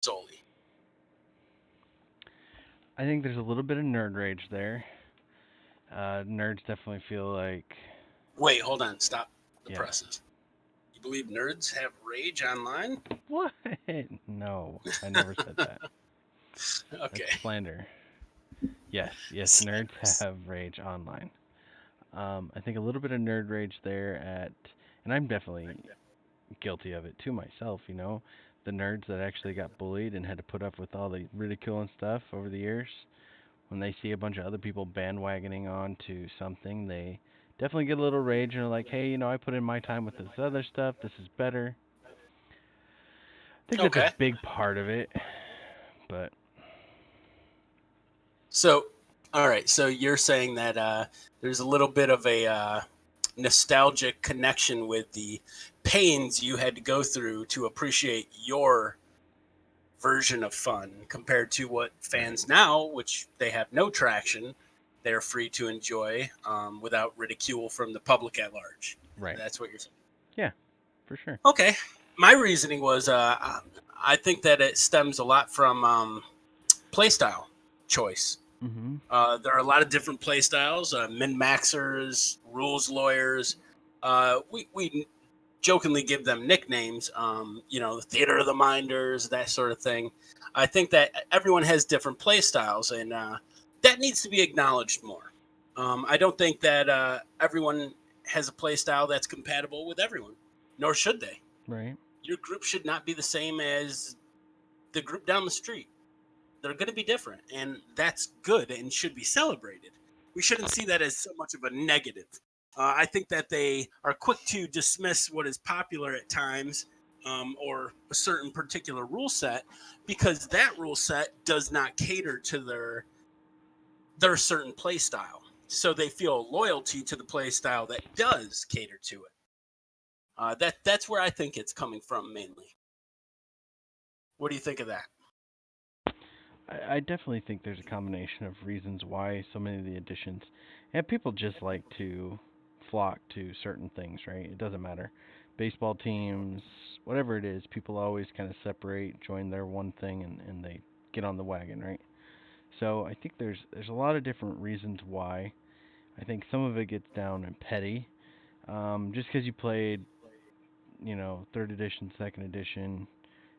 solely? I think there's a little bit of nerd rage there. Nerds definitely feel like, Wait, hold on. Stop the yes. presses. You believe nerds have rage online? What? No, I never said that. That's Okay. slander. Yes, yes, nerds Slanderous. have rage online. I think a little bit of nerd rage there and I'm definitely guilty of it too myself, you know. The nerds that actually got bullied and had to put up with all the ridicule and stuff over the years. When they see a bunch of other people bandwagoning on to something, they definitely get a little rage and are like, hey, you know, I put in my time with this other stuff. This is better. I think that's a Okay. big part of it, but So, all right. So you're saying that there's a little bit of a nostalgic connection with the pains you had to go through to appreciate your version of fun compared to what right, fans now, which they have no traction, they're free to enjoy without ridicule from the public at large. right. That's what you're saying. Yeah, for sure. Okay. My reasoning was I think that it stems a lot from playstyle choice. Mhm. There are a lot of different play styles, min maxers, rules lawyers. We jokingly give them nicknames, the theater of the minders, that sort of thing. I think that everyone has different play styles, and that needs to be acknowledged more. I don't think that everyone has a play style that's compatible with everyone, nor should they. Right. Your group should not be the same as the group down the street. They're going to be different, and that's good and should be celebrated. We shouldn't see that as so much of a negative. I think that they are quick to dismiss what is popular at times, or a certain particular rule set, because that rule set does not cater to their certain play style. So they feel loyalty to the play style that does cater to it. That's where I think it's coming from mainly. What do you think of that? I definitely think there's a combination of reasons why so many of the additions, and people just like to flock to certain things, right? It doesn't matter. Baseball teams, whatever it is, people always kind of separate, join their one thing, and they get on the wagon, right? So I think there's a lot of different reasons why. I think some of it gets down and petty. Just because you played, you know, third edition, second edition,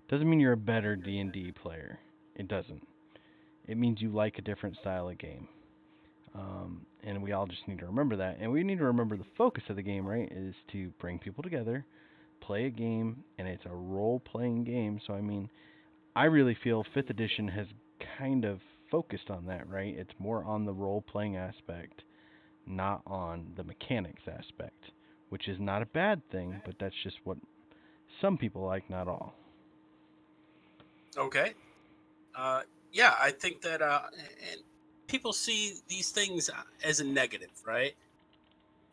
doesn't mean you're a better D&D player. It doesn't. It means you like a different style of game. And we all just need to remember that. And we need to remember the focus of the game, right, is to bring people together, play a game, and it's a role playing game. So, I mean, I really feel 5th edition has kind of focused on that, right? It's more on the role playing aspect, not on the mechanics aspect, which is not a bad thing, but that's just what some people like, not all. Okay. Uh, yeah, I think that and people see these things as a negative, right?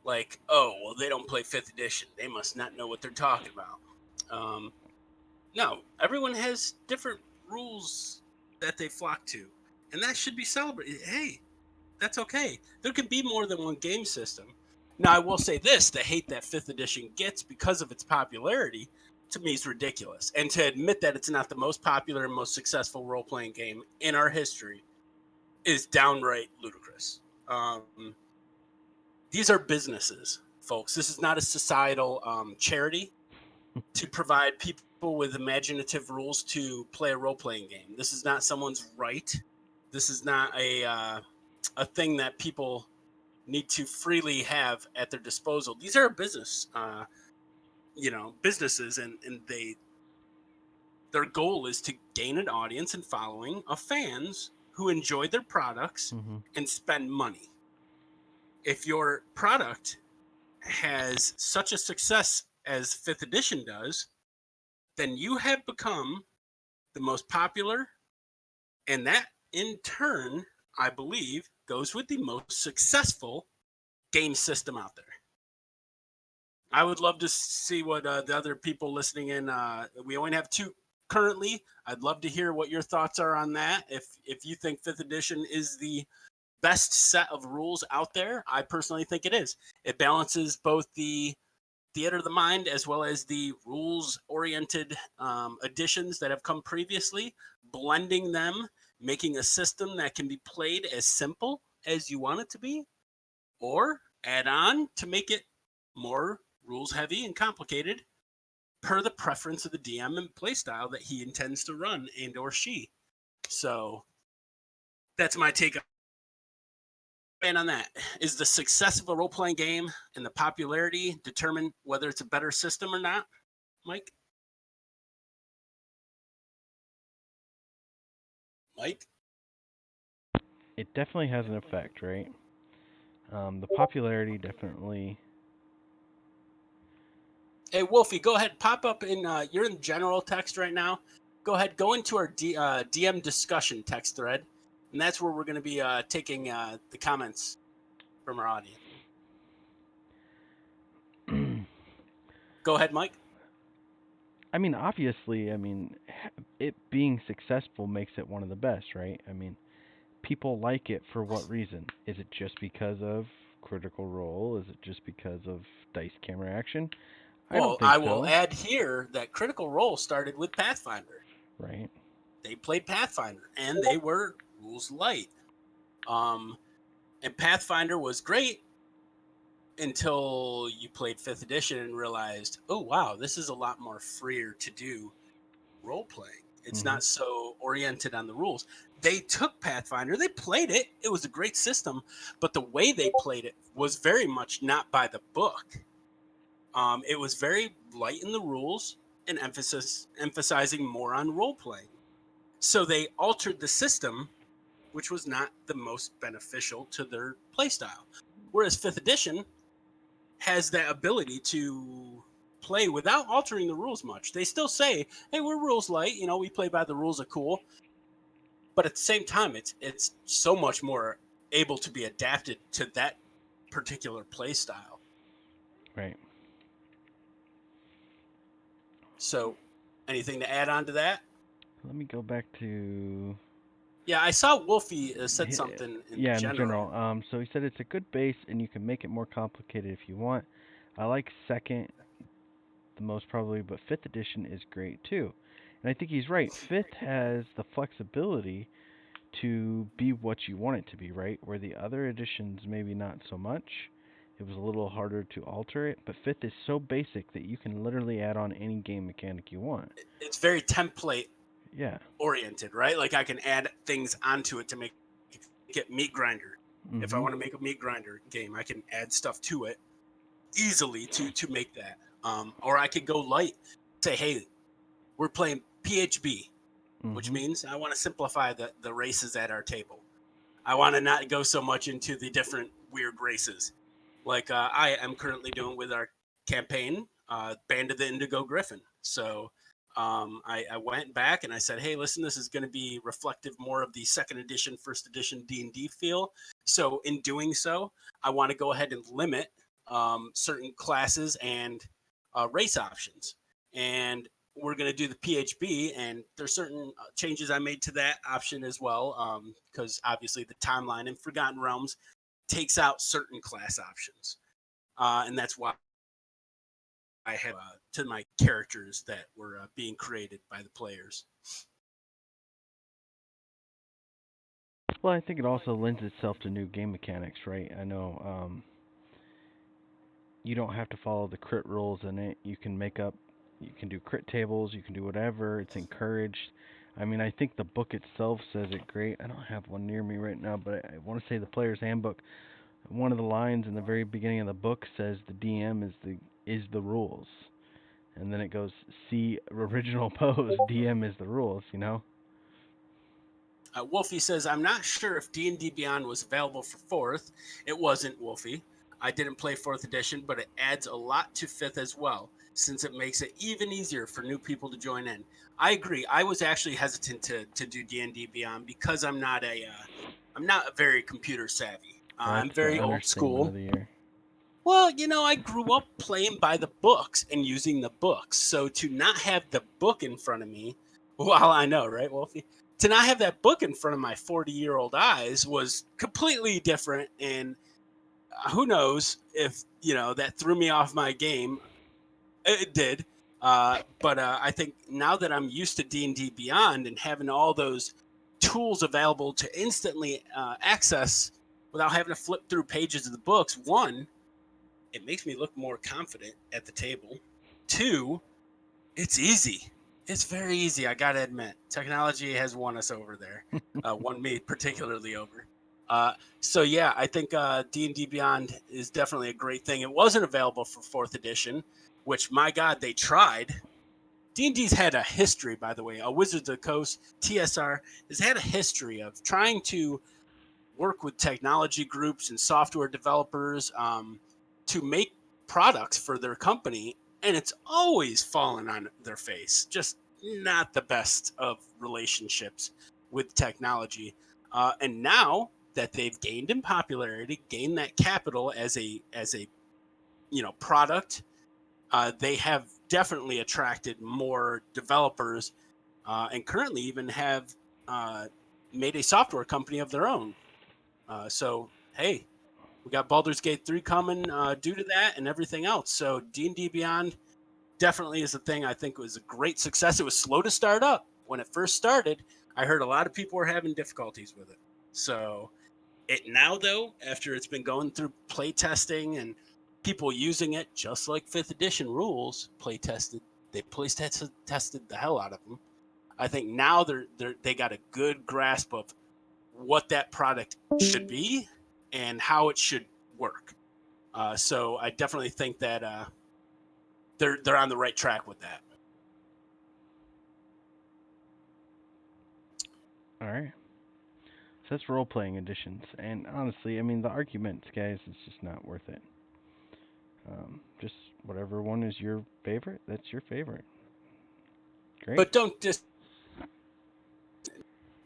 Like, oh, well, they don't play fifth edition; they must not know what they're talking about. Um, no, everyone has different rules that they flock to, and that should be celebrated. Hey, that's okay. There can be more than one game system. Now, I will say this: the hate that fifth edition gets because of its popularity to me is ridiculous. And to admit that it's not the most popular and most successful role playing game in our history is downright ludicrous. These are businesses, folks. This is not a societal charity to provide people with imaginative rules to play a role playing game. This is not someone's right. This is not a thing that people need to freely have at their disposal. These are business, businesses, and their goal is to gain an audience and following of fans who enjoy their products Mhm. and spend money. If your product has such a success as fifth edition does, then you have become the most popular, and that in turn, I believe, goes with the most successful game system out there. I would love to see what the other people listening in. We only have two currently. I'd love to hear what your thoughts are on that. If you think fifth edition is the best set of rules out there, I personally think it is. It balances both the theater of the mind as well as the rules-oriented additions that have come previously, blending them, making a system that can be played as simple as you want it to be, or add on to make it more rules-heavy and complicated per the preference of the DM and playstyle that he intends to run and or she. So that's my take on that. Is the success of a role-playing game and the popularity determine whether it's a better system or not, Mike? Mike? It definitely has an effect, right? The popularity definitely. Hey, Wolfie, go ahead. Pop up in, you're in general text right now. Go ahead, go into our DM discussion text thread. And that's where we're going to be taking the comments from our audience. Go ahead, Mike. I mean, obviously, it being successful makes it one of the best, right? I mean, people like it for what reason? Is it just because of Critical Role? Is it just because of dice camera action? I don't Well, think I will so. add here that Critical Role started with Pathfinder. Right. They played Pathfinder, and they were rules light. And Pathfinder was great until you played 5th edition and realized, oh, wow, this is a lot more freer to do role playing. It's not so oriented on the rules. They took Pathfinder, they played it. It was a great system, but the way they played it was very much not by the book. It was very light in the rules and emphasizing more on role playing. So they altered the system, which was not the most beneficial to their playstyle. Whereas 5th edition has that ability to play without altering the rules much. They still say, "Hey, we're rules light. You know, we play by the rules of cool." But at the same time, it's so much more able to be adapted to that particular play style. Right. So, anything to add on to that? Let me go back to. Yeah, I saw Wolfie said something in Yeah, in general. general. So he said it's a good base, and you can make it more complicated if you want. I like second the most probably, but 5th edition is great too. And I think he's right. 5th has the flexibility to be what you want it to be, right? Where the other editions maybe not so much. It was a little harder to alter it, but 5th is so basic that you can literally add on any game mechanic you want. It's very template Yeah. oriented, right? Like I can add things onto it to make it meat grinder. If I Mhm. want to make a meat grinder game, I can add stuff to it easily to make that. Or I could go light, say, hey, we're playing PHB, which Mhm. means I want to simplify the races at our table. I want to not go so much into the different weird races, like I am currently doing with our campaign, Band of the Indigo Griffin. So I went back and I said, hey, listen, this is going to be reflective more of the 2nd edition, 1st edition D&D feel. So in doing so, I want to go ahead and limit certain classes and race options. And we're going to do the PHB, and there's certain changes I made to that option as well, because obviously the timeline in Forgotten Realms takes out certain class options, and that's why I have to my characters that were being created by the players. Well, I think it also lends itself to new game mechanics, right? I know you don't have to follow the crit rules in it. You can do crit tables, you can do whatever. It's encouraged. I mean, I think the book itself says it great. I don't have one near me right now, but I want to say the player's handbook. One of the lines in the very beginning of the book says the DM is the rules, and then it goes, see original pose. DM is the rules. You know. Wolfie says, I'm not sure if D&D Beyond was available for 4th. It wasn't, Wolfie. I didn't play 4th edition, but it adds a lot to 5th as well, since it makes it even easier for new people to join in. I agree. I was actually hesitant to do D&D Beyond because I'm not very computer savvy. I'm That's the very old understatement of school. the year. Well, I grew up playing by the books and using the books. So to not have the book in front of me, well, I know, right, Wolfie? To not have that book in front of my 40-year-old eyes was completely different. And who knows if, that threw me off my game. It did. But I think now that I'm used to D&D Beyond and having all those tools available to instantly access without having to flip through pages of the books, one, it makes me look more confident at the table. Two, it's easy. It's very easy. I gotta admit, technology has won us over there. Won me particularly over. So yeah, I think D&D Beyond is definitely a great thing. It wasn't available for fourth edition, which my God, they tried. D&D's had a history, by the way. Wizards of the Coast (TSR) has had a history of trying to work with technology groups and software developers to make products for their company, and it's always fallen on their face. Just not the best of relationships with technology. And now that they've gained in popularity, gained that capital as a product, they have definitely attracted more developers, and currently even have uh, made a software company of their own. So hey, we got Baldur's Gate 3 coming due to that and everything else. So D&D Beyond definitely is a thing. I think it was a great success. It was slow to start up. When it first started, I heard a lot of people were having difficulties with it. So it now though, after it's been going through play testing and people using it just like 5th edition rules, tested the hell out of them. I think now they got a good grasp of what that product should be and how it should work. So I definitely think that they're on the right track with that. All right. So that's role playing editions, and honestly, I mean the arguments, guys, it's just not worth it. Just whatever one is your favorite, that's your favorite. Great. But don't just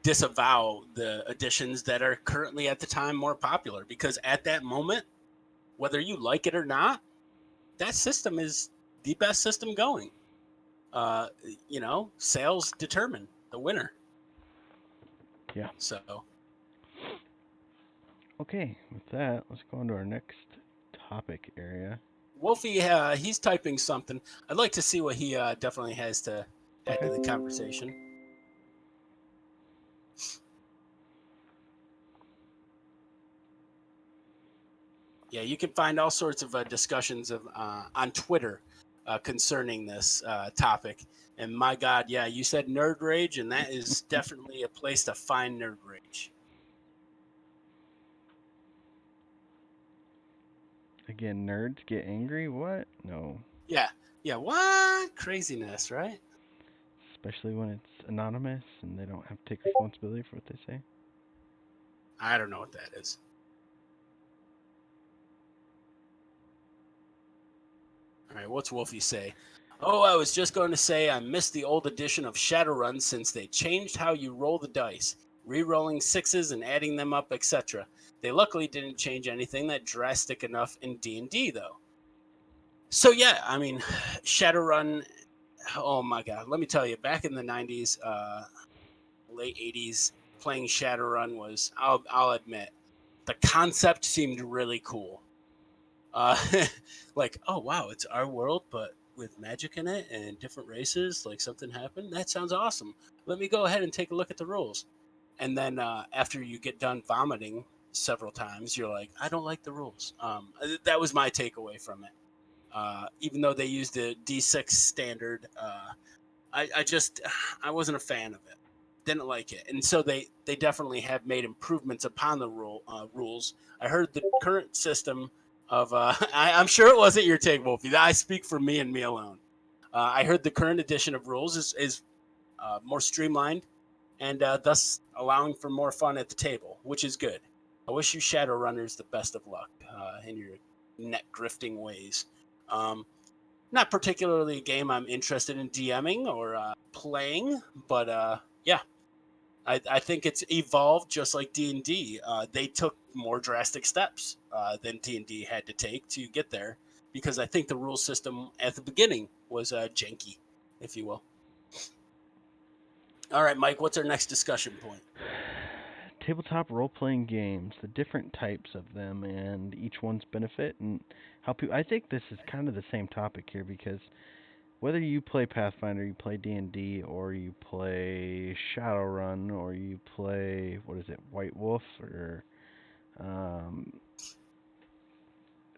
disavow the editions that are currently at the time more popular, because at that moment, whether you like it or not, that system is the best system going. Uh, sales determine the winner. Yeah. So Okay. With that, let's go on to our next topic area. Wolfie, he's typing something. I'd like to see what he definitely has to add to the conversation. Yeah, you can find all sorts of discussions of on Twitter concerning this topic. And my God, yeah, you said nerd rage, and that is definitely a place to find nerd rage. Again, nerds get angry? What? No. Yeah, yeah, what craziness, right? Especially when it's anonymous and they don't have to take responsibility for what they say. I don't know what that is. All right, what's Wolfie say? Oh, I was just going to say I missed the old edition of Shadowrun since they changed how you roll the dice, re-rolling sixes and adding them up, etc. They luckily didn't change anything that drastic enough in D&D though. So yeah, I mean, Shadowrun. Oh my God, let me tell you, back in the '90s, late '80s, playing Shadowrun was, I'll admit, the concept seemed really cool. Uh, like, oh wow, it's our world, but with magic in it and different races. Like something happened. That sounds awesome. Let me go ahead and take a look at the rules. And then after you get done vomiting several times, you're like, I don't like the rules. That was my takeaway from it. Even though they used the D6 standard, I wasn't a fan of it. Didn't like it, and so they definitely have made improvements upon the rules. I heard the current system of I'm sure it wasn't your take, Wolfie. I speak for me and me alone. I heard the current edition of rules is more streamlined and thus allowing for more fun at the table, which is good. I wish you Shadowrunners the best of luck in your net grifting ways. Um, Not particularly a game I'm interested in DMing or playing, but yeah, I think it's evolved just like D&D. They took more drastic steps than D&D had to take to get there, because I think the rule system at the beginning was janky, if you will. All right, Mike, what's our next discussion point? tabletop role-playing games, the different types of them, and each one's benefit and how people. I think this is kind of the same topic here because whether you play Pathfinder, you play D&D, or you play Shadowrun, or you play what is it, White Wolf, or um,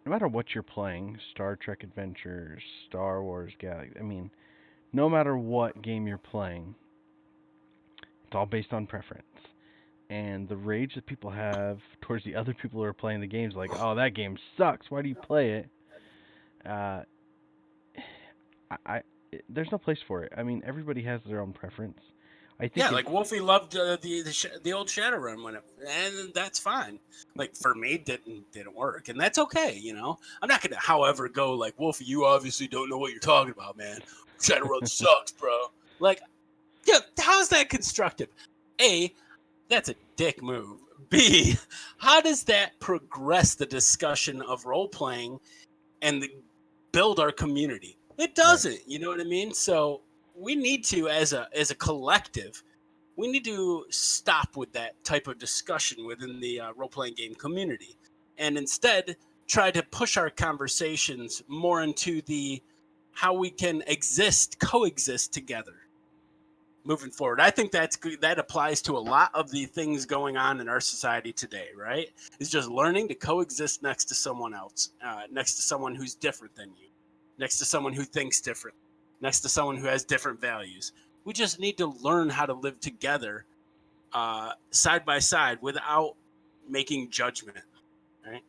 no matter what you're playing, Star Trek Adventures, Star Wars Galaxy. I mean, no matter what game you're playing, it's all based on preference. And the rage that people have towards the other people who are playing the games, like, oh, that game sucks. Why do you play it? Uh, I there's no place for it. I mean, everybody has their own preference. I think Yeah, like Wolfie loved the old Shadowrun when and that's fine. Like for me, didn't work, and that's okay. I'm not gonna, however, go like Wolfie. You obviously don't know what you're talking about, man. Shadowrun sucks, bro. Like, yeah, how's that constructive? A, that's a dick move. B, how does that progress the discussion of role playing and build our community? It doesn't. You know what I mean? So we need to, as a collective, we need to stop with that type of discussion within the role playing game community, and instead try to push our conversations more into the how we can coexist together moving forward. I think that applies to a lot of the things going on in our society today, right? It's just learning to coexist next to someone else, next to someone who's different than you, next to someone who thinks different, next to someone who has different values. We just need to learn how to live together, side by side, without making judgment, right?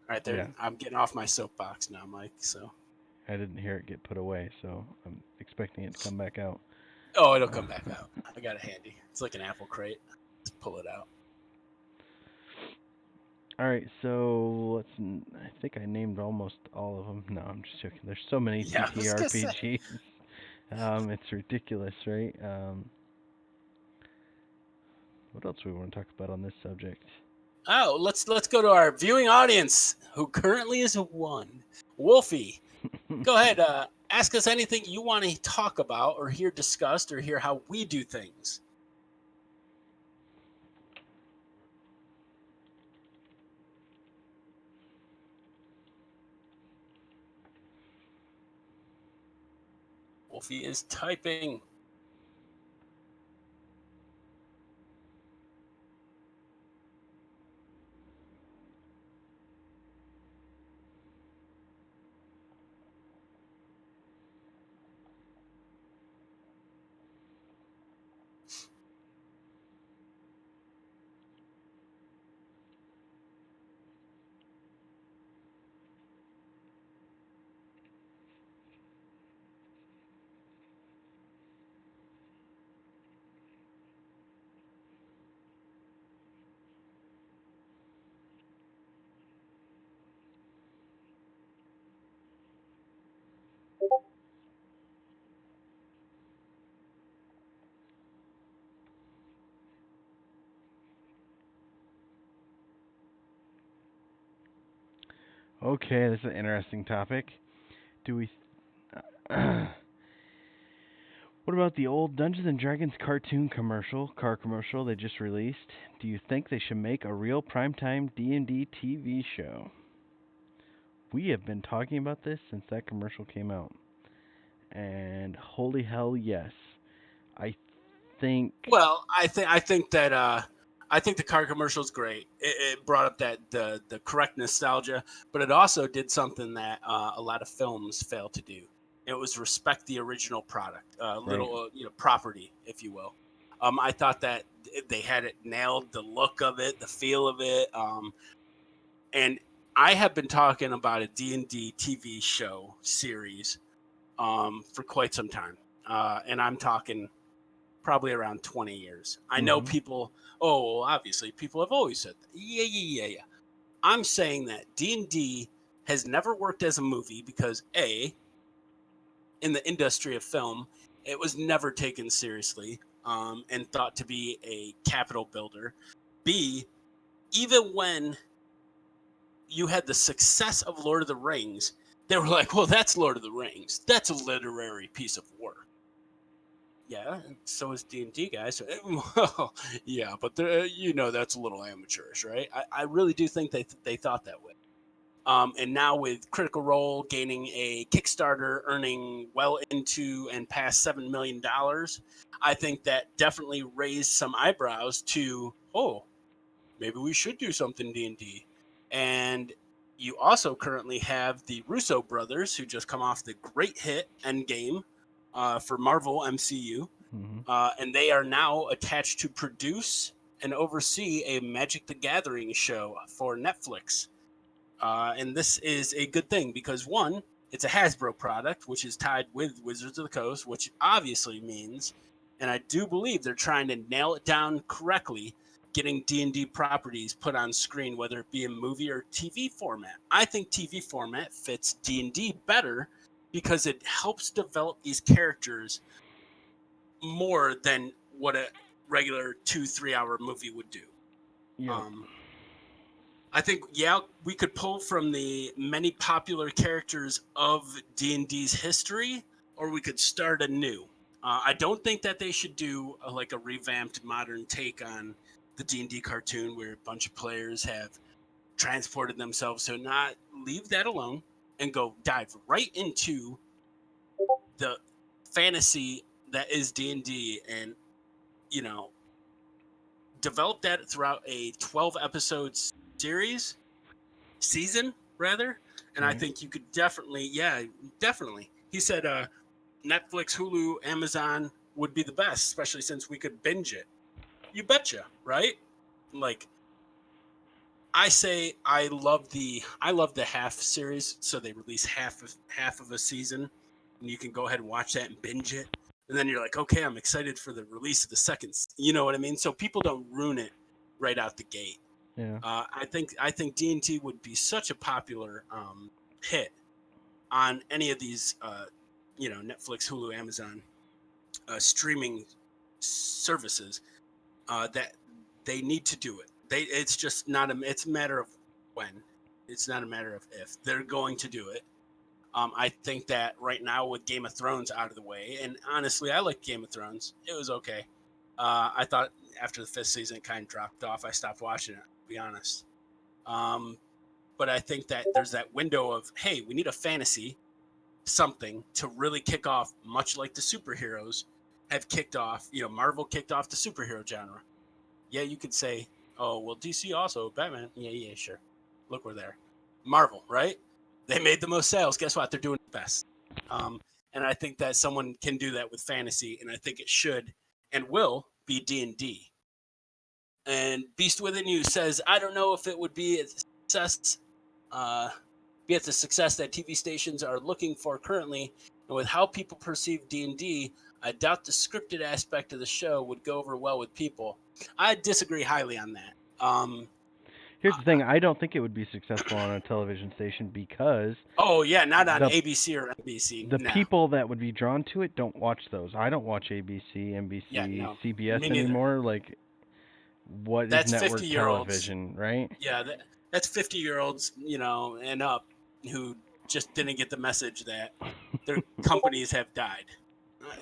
Right there. Yeah, I'm getting off my soapbox now, Mike. So, I didn't hear it get put away, so I'm expecting it to come back out. oh, it'll come back out. I got it handy. It's like an apple crate. Just pull it out. All right, so I think I named almost all of them. No, I'm just joking. There's so many Yeah, I was gonna say. TTRPGs. It's ridiculous, right? What else do we want to talk about on this subject? Oh, let's go to our viewing audience, who currently is one. Wolfie, go ahead. Ask us anything you want to talk about, or hear discussed, or hear how we do things. Wolfie is typing. Okay, this is an interesting topic. Do we? What about the old Dungeons and Dragons cartoon car commercial they just released? Do you think they should make a real primetime D&D TV show? We have been talking about this since that commercial came out. And holy hell, yes. I think Well, I think that I think the car commercial is great. It brought up that the correct nostalgia, but it also did something that a lot of films fail to do. It was respect the original product, right. little property, if you will. I thought that they had it nailed, the look of it, the feel of it, and I have been talking about a D&D TV show series for quite some time, and I'm talking probably around 20 years. I know Mhm. people, oh, well, obviously people have always said that. Yeah. I'm saying that D&D has never worked as a movie because A, in the industry of film, it was never taken seriously and thought to be a capital builder. B, even when you had the success of Lord of the Rings, they were like, well, that's Lord of the Rings. That's a literary piece of work. Yeah, and so is D&D, guys. Well, yeah, but that's a little amateurish, right? I really do think they thought that way. And now with Critical Role gaining a Kickstarter, earning well into and past $7 million, I think that definitely raised some eyebrows to, oh, maybe we should do something D&D. And you also currently have the Russo brothers, who just come off the great hit Endgame for Marvel MCU, Hmm. and they are now attached to produce and oversee a Magic the Gathering show for Netflix. And this is a good thing because, one, it's a Hasbro product, which is tied with Wizards of the Coast, which obviously means, and I do believe they're trying to nail it down correctly, getting D&D properties put on screen, whether it be in movie or TV format. I think TV format fits D&D better because it helps develop these characters more than what a regular 2-3 hour movie would do. Yep. Um, I think, yeah, we could pull from the many popular characters of D&D's history, or we could start anew. I don't think that they should do like a revamped modern take on the D&D cartoon where a bunch of players have transported themselves. So not leave that alone and go dive right into the fantasy that is D&D, and you know develop that throughout a 12 episode season rather. And I Right. think you could definitely, yeah, definitely. He said Netflix, Hulu, Amazon would be the best, especially since we could binge it. You betcha, right? Like, I say I love the half series, so they release half of a season, and you can go ahead and watch that and binge it. And then you're like, okay, I'm excited for the release of the second. You know what I mean? So people don't ruin it right out the gate. Yeah. I think D&T would be such a popular hit on any of these, Netflix, Hulu, Amazon streaming services, that they need to do it. It's just not it's a matter of when. It's not a matter of if. They're going to do it. I think that right now with Game of Thrones out of the way, and honestly, I like Game of Thrones. It was okay. I thought after the fifth season, it kind of dropped off. I stopped watching it, to be honest. Um, but I think that there's that window of, hey, we need a fantasy something to really kick off, much like the superheroes have kicked off. Marvel kicked off the superhero genre. Yeah, you could say, oh, well, DC also, Batman. Yeah, yeah, sure. Look, we're there. Marvel, right? They made the most sales. Guess what? They're doing it best. Um, and I think that someone can do that with fantasy, and I think it should and will be D&D. And Beast Within You says, I don't know if it would be a success, be it the success that TV stations are looking for currently, and with how people perceive D&D, I doubt the scripted aspect of the show would go over well with people. I disagree highly on that. Here's the thing. I don't think it would be successful on a television station because Oh yeah, not on the ABC or NBC. the No. people that would be drawn to it don't watch those. I don't watch ABC, Yeah, NBC, no. CBS Me neither. anymore. Like, what is That's network 50-year-olds. television, right? Yeah, that's 50-year-olds, and up, who just didn't get the message that their companies have died.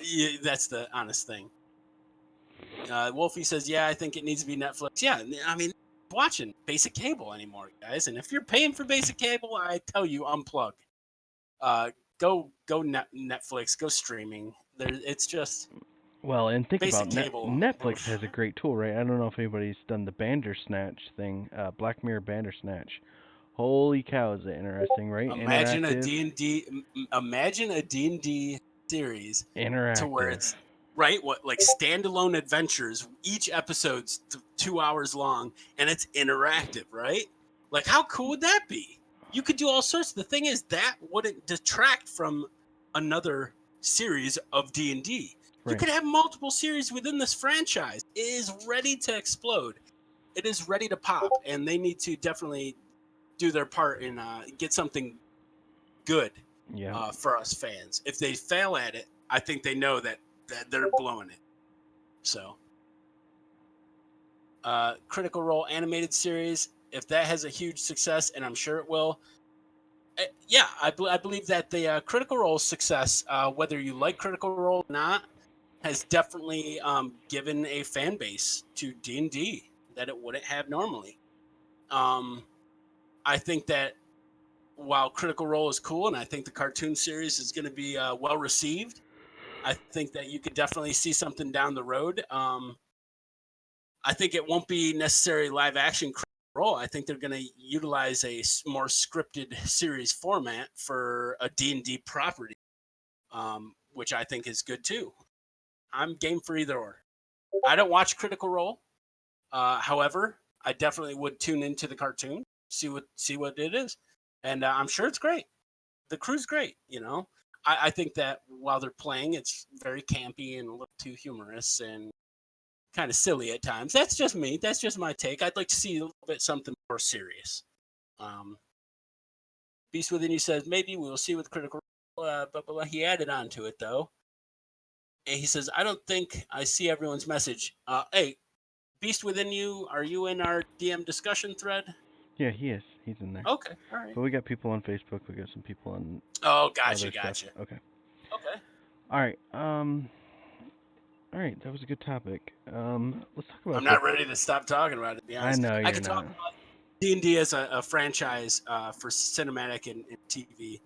Yeah, that's the honest thing. Wolfie says, "Yeah, I think it needs to be Netflix." Yeah, I mean, watching basic cable anymore, guys. And if you're paying for basic cable, I tell you, unplug. Go Netflix, go streaming. It's just Well, and think about basic cable. Netflix Oof. has a great tool, right? I don't know if anybody's done the Bandersnatch thing, Black Mirror Bandersnatch. Holy cow, is it interesting, right? Imagine a Interactive, D&D. Imagine a D&D series to where interactive. it's right what like standalone adventures. Each episode's 2 hours long, and it's interactive, right? Like, how cool would that be? You could do all sorts. The thing is, that wouldn't detract from another series of D&D. You Right. could have multiple series within this franchise. It is ready to explode. It is ready to pop, and they need to definitely do their part and get something good Yeah. for us fans. If they fail at it, I think they know that they're blowing it. So, Critical Role animated series, if that has a huge success, and I'm sure it will, I believe that the Critical Role success, whether you like Critical Role or not, has definitely given a fan base to D&D that it wouldn't have normally. I think that while Critical Role is cool, and I think the cartoon series is going to be well received, I think that you could definitely see something down the road. I think it won't be necessarily live action Critical Role. I think they're going to utilize a more scripted series format for a D&D property, which I think is good too. I'm game for either or. I don't watch Critical Role. However, I definitely would tune into the cartoon, see what it is, and I'm sure it's great. The crew's great. I think that while they're playing, it's very campy and a little too humorous and kind of silly at times. That's just me. That's just my take. I'd like to see a little bit something more serious. Um, Beast Within You says maybe we'll see with Critical Role, but he added on to it though, and he says I don't think I see everyone's message. Hey, Beast Within You, are you in our DM discussion thread? Yeah, he is. He's in there. Okay, all right. But we got people on Facebook. We got some people on Oh, other gotcha. stuff. Okay. Okay. All right. All right. That was a good topic. Let's talk about. I'm not ready to stop talking about it. To be I honest, know you're I could not. talk about D&D as a franchise for cinematic and TV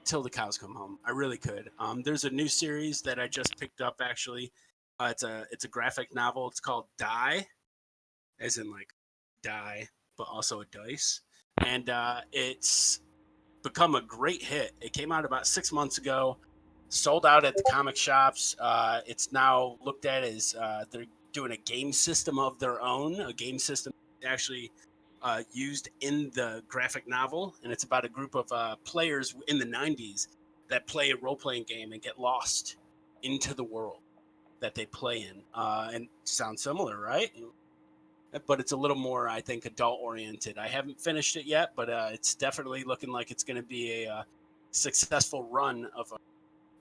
till the cows come home. I really could. There's a new series that I just picked up actually. It's a graphic novel. It's called Die, as in like die, but also a dice, and it's become a great hit. It came out about 6 months ago, sold out at the comic shops. It's now looked at as they're doing a game system of their own, a game system actually used in the graphic novel. And it's about a group of players in the 90s that play a role playing game and get lost into the world that they play in. And sounds similar, right? But it's a little more, I think, adult oriented. I haven't finished it yet, but it's definitely looking like it's going to be a successful run of a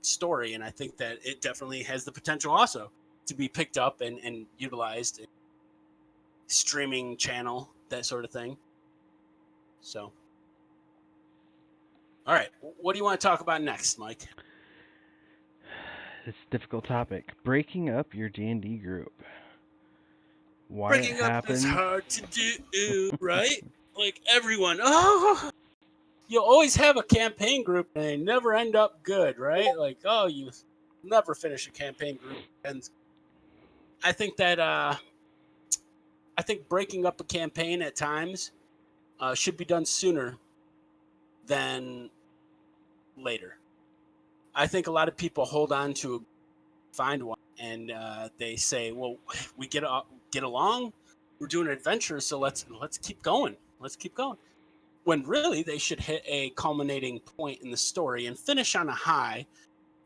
story. And I think that it definitely has the potential also to be picked up and utilized in streaming channel, that sort of thing. So, all right, what do you want to talk about next, Mike? It's a difficult topic. Breaking up your D&D group. Why Breaking it up happens. is hard to do, right? Like everyone, oh, you always have a campaign group and they never end up good, right? Like, oh, you never finish a campaign group. And I think that I think breaking up a campaign at times should be done sooner than later. I think a lot of people hold on to find one and they say, "Well, we get along. We're doing an adventure, so let's keep going. Let's keep going." When really they should hit a culminating point in the story and finish on a high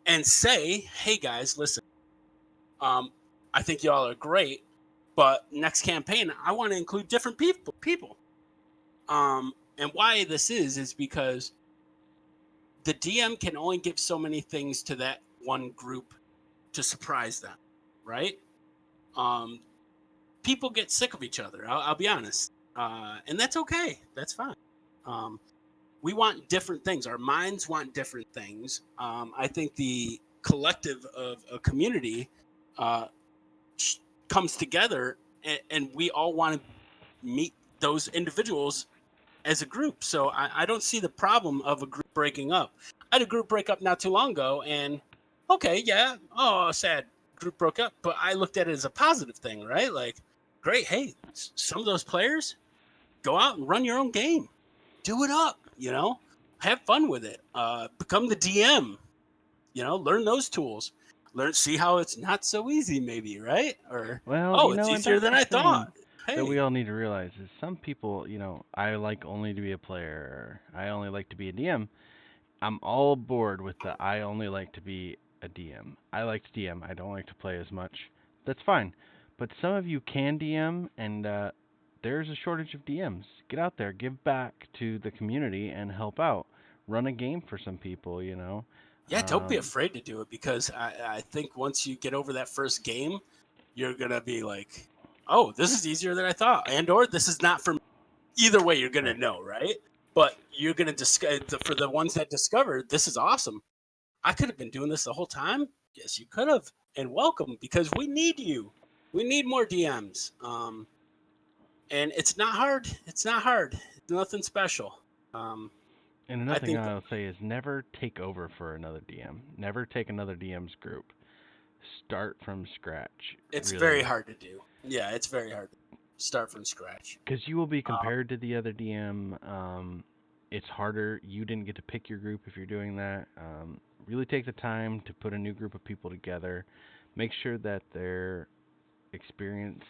and say, "Hey guys, listen. I think y'all are great, but next campaign I want to include different people." And why this is because the DM can only give so many things to that one group to surprise them, right? Um, People get sick of each other. I'll be honest, and that's okay. That's fine. Um, we want different things. Our minds want different things. I think the collective of a community uh, comes together, and we all want to meet those individuals as a group. So I don't see the problem of a group breaking up. I had a group break up not too long ago, and okay, yeah, oh, sad group broke up, but I looked at it as a positive thing, right? Like, great, hey, some of those players go out and run your own game, do it up, have fun with it, become the DM, learn those tools, see how it's not so easy, maybe, right? Or Well, oh, it's and easier that's than the I thing thought. that we Hey, all need to realize is some people, I like only to be a player. Or I only like to be a DM. I'm all aboard with the I only like to be a DM. I like to DM. I don't like to play as much. That's fine. But some of you can DM, and there's a shortage of DMs. Get out there, give back to the community, and help out. Run a game for some people. yeah, don't be afraid to do it because I think once you get over that first game, you're gonna be like, oh, this is easier than I thought, and or this is not for me. Either way, you're gonna Right. know, right? But you're gonna discover for the ones that discovered this is awesome. I could have been doing this the whole time. Yes, you could have. and welcome, because we need you. We need more DMs. And it's not hard. It's not hard. It's nothing special. Um, And I another thing think I'll say is never take over for another DM. Never take another DM's group. Start from scratch. it's very Really. hard to do. Yeah, it's very hard to start from scratch. Because you will be Um, compared to the other DM. It's harder. You didn't get to pick your group if you're doing that. Really take the time to put a new group of people together. Make sure that experience,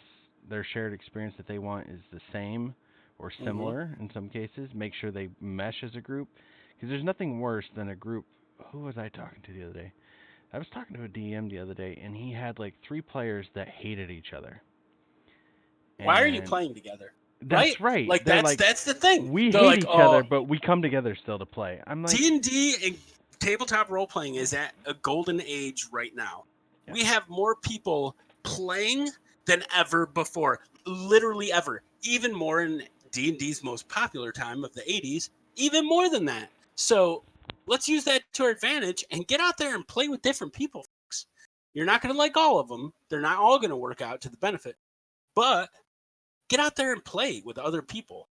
their shared experience that they want is the same or mhm. similar in some cases. Make sure they mesh as a group. Because there's nothing worse than a group. Who was I talking to the other day? I was talking to a DM the other day, and he had like 3 players that hated each other. Why are you And playing together? that's Right? right. Like They're that's like, that's the thing. we They're hate like, each other, oh, but we come together still to play. I'm like, D&D and tabletop role playing is at a golden age right now. yeah, We have more people playing than ever before, literally ever. Even more in D&D's most popular time of the 80s, even more than that. So, let's use that to our advantage and get out there and play with different people, folks. You're not going to like all of them. They're not all going to work out to the benefit. But get out there and play with other people.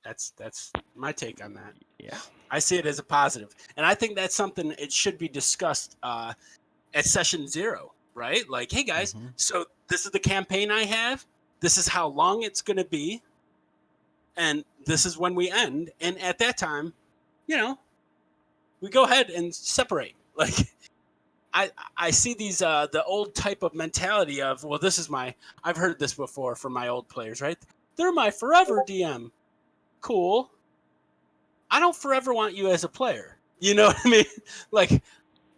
That's my take on that. yeah. I see it as a positive, and I think that's something it should be discussed at session 0, right? Like, hey guys, Mhm. so this is the campaign I have. This is how long it's going to be, and this is when we end. And at that time, you know, we go ahead and separate. Like, I see these the old type of mentality of, well, this is my, I've heard this before from my old players, right? They're my forever DM. Cool. I don't forever want you as a player. You know what I mean? Like,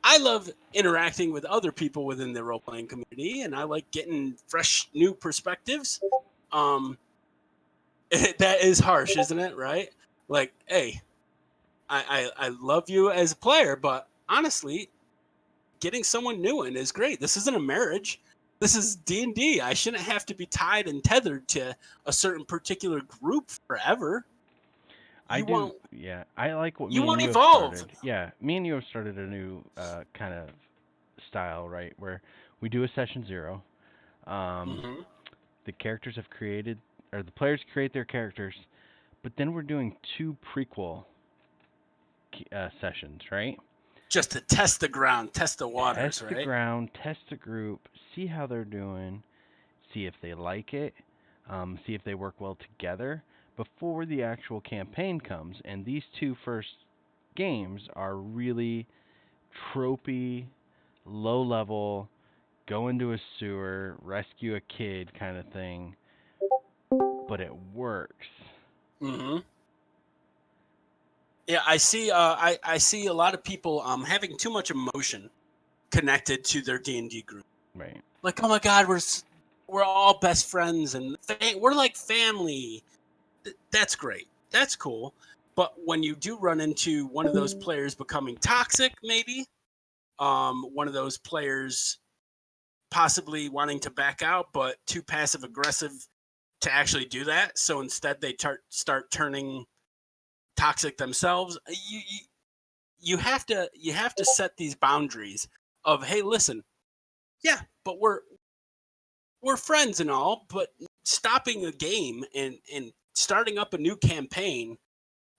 I love interacting with other people within the role playing community, and I like getting fresh new perspectives. Um, that is harsh, isn't it? Right? Like, hey, I love you as a player, but honestly, getting someone new in is great. This isn't a marriage. This is D&D. I shouldn't have to be tied and tethered to a certain particular group forever. I You do, won't. yeah. I like what You me and won't you have evolve. started. Yeah, me and you have started a new kind of style, right? Where we do a session 0. Um, Mm-hmm. the characters have created, or the players create their characters, but then we're doing 2 prequel sessions, right? Just to test the ground, test the Test waters, the right? ground, test the group, see how they're doing, see if they like it, see if they work well together before the actual campaign comes. And these 2 first games are really tropey, low level, go into a sewer, rescue a kid kind of thing, but it works. Mm-hmm. Yeah, I see. I see a lot of people having too much emotion connected to their D&D group. Right. Like, oh my God, we're all best friends and we're like family. That's great. That's cool. But when you do run into one of those players becoming toxic, maybe one of those players possibly wanting to back out, but too passive aggressive to actually do that. So instead, they start turning toxic themselves. You have to set these boundaries of, hey, listen, yeah, but we're friends and all, but stopping a game and starting up a new campaign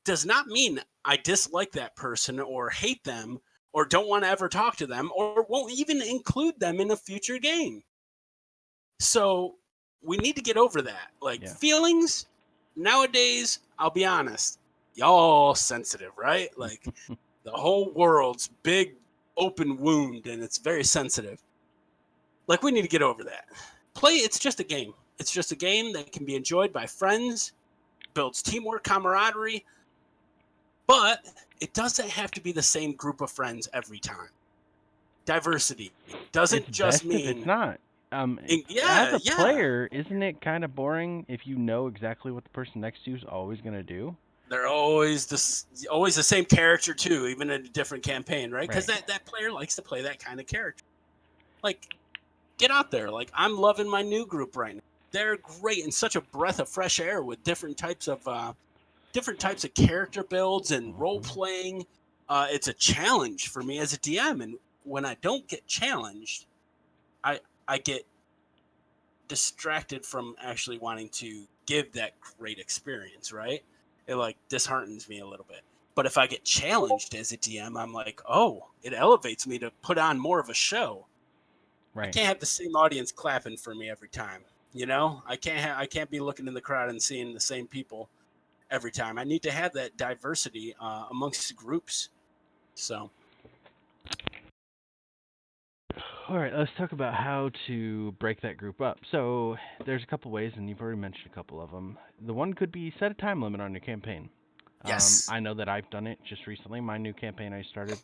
does not mean I dislike that person or hate them or don't want to ever talk to them or won't even include them in a future game. So we need to get over that. Like, Yeah. feelings nowadays, I'll be honest, y'all sensitive, right? Like, the whole world's big open wound and it's very sensitive. Like, we need to get over that. It's just a game. It's just a game that can be enjoyed by friends, builds teamwork, camaraderie, but it doesn't have to be the same group of friends every time. Diversity It's doesn't just best if it's mean, not. As yeah, a yeah. player, isn't it kind of boring if you know exactly what the person next to you is always going to do? They're always the same character too, even in a different campaign, right? Because Right. that player likes to play that kind of character. Like, get out there. Like, I'm loving my new group right now. They're great and such a breath of fresh air with different types of character builds and role Mhm. playing. it's a challenge for me as a DM, and when I don't get challenged, I get distracted from actually wanting to give that great experience, right? It like disheartens me a little bit. But if I get challenged as a DM, I'm like, oh, it elevates me to put on more of a show. I Right. can't have the same audience clapping for me every time. You know, I can't be looking in the crowd and seeing the same people every time. I need to have that diversity amongst groups. So All right, let's talk about how to break that group up. So there's a couple ways, and you've already mentioned a couple of them. The one could be set a time limit on your campaign. yes, I know that I've done it just recently. My new campaign I started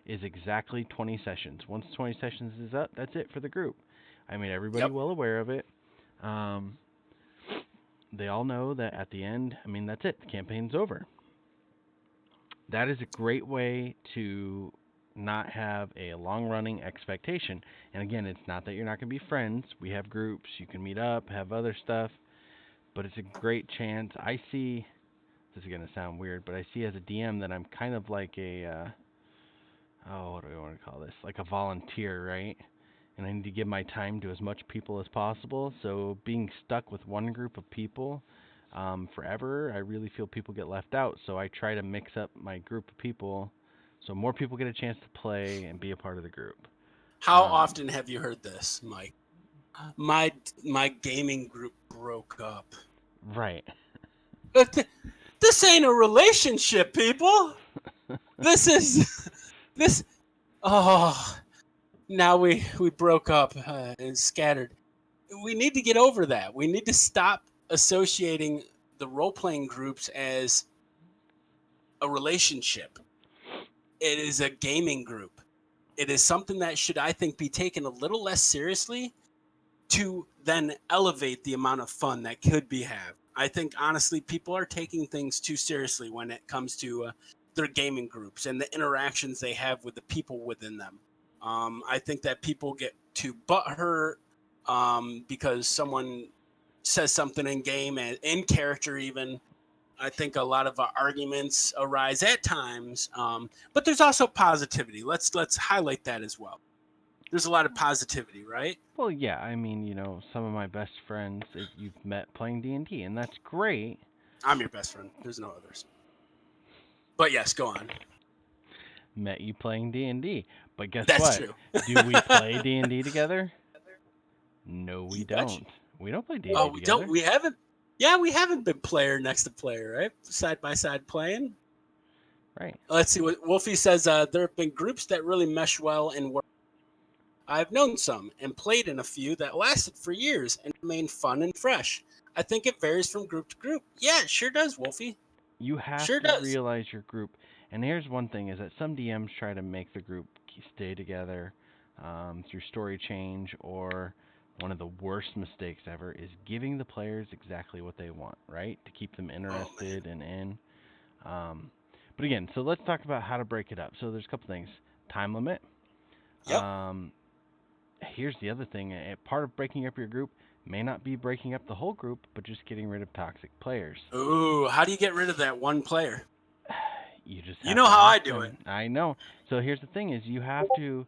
is exactly 20 sessions. Once 20 sessions is up, that's it for the group. I made everybody yep. well aware of it. Um, they all know that at the end, I mean, that's it. The campaign's over. That is a great way to not have a long running expectation. And again, it's not that you're not going to be friends. We have groups, you can meet up, have other stuff, but it's a great chance. I see, this is going to sound weird, but I see as a DM that I'm kind of like what do I want to call this? Like a volunteer, right? And I need to give my time to as much people as possible. So being stuck with one group of people forever, I really feel people get left out. So I try to mix up my group of people so more people get a chance to play and be a part of the group. How Um, often have you heard this, Mike? My gaming group broke up. right. This ain't a relationship, people. This is this. Oh, now we broke up and scattered. We need to get over that. We need to stop associating the role playing groups as a relationship. It is a gaming group. It is something that should, I think, be taken a little less seriously to then elevate the amount of fun that could be had. I think honestly, people are taking things too seriously when it comes to their gaming groups and the interactions they have with the people within them. I think that people get too butthurt because someone says something in game and in character even. I think a lot of arguments arise at times, but there's also positivity. Let's highlight that as well. There's a lot of positivity, right? Well, yeah, I mean, some of my best friends that you've met playing D&D, and that's great. I'm your best friend. There's no others. But yes, go on. Met you playing D&D. But guess That's what? true. Do we play D&D together? No, we You betcha. don't. We don't play Oh, D&D we don't. together. We haven't. Yeah, we haven't been player next to player, right? Side by side playing. Right. Let's see what Wolfie says. There have been groups that really mesh well and work. I've known some and played in a few that lasted for years and remain fun and fresh. I think it varies from group to group. Yeah, it sure does, Wolfie. You have Sure to does. realize your group. And here's one thing: is that some DMs try to make the group stay together through story change, or one of the worst mistakes ever is giving the players exactly what they want, right? To keep them Oh man. interested and in. Um, but again, so let's talk about how to break it up. So there's a couple things: time limit. Yep. Um, Here's the other thing: part of breaking up your group may not be breaking up the whole group, but just getting rid of toxic players. Ooh, how do you get rid of that one player? You just You have know to how I ask do it. them. I know. So here's the thing: is you have to,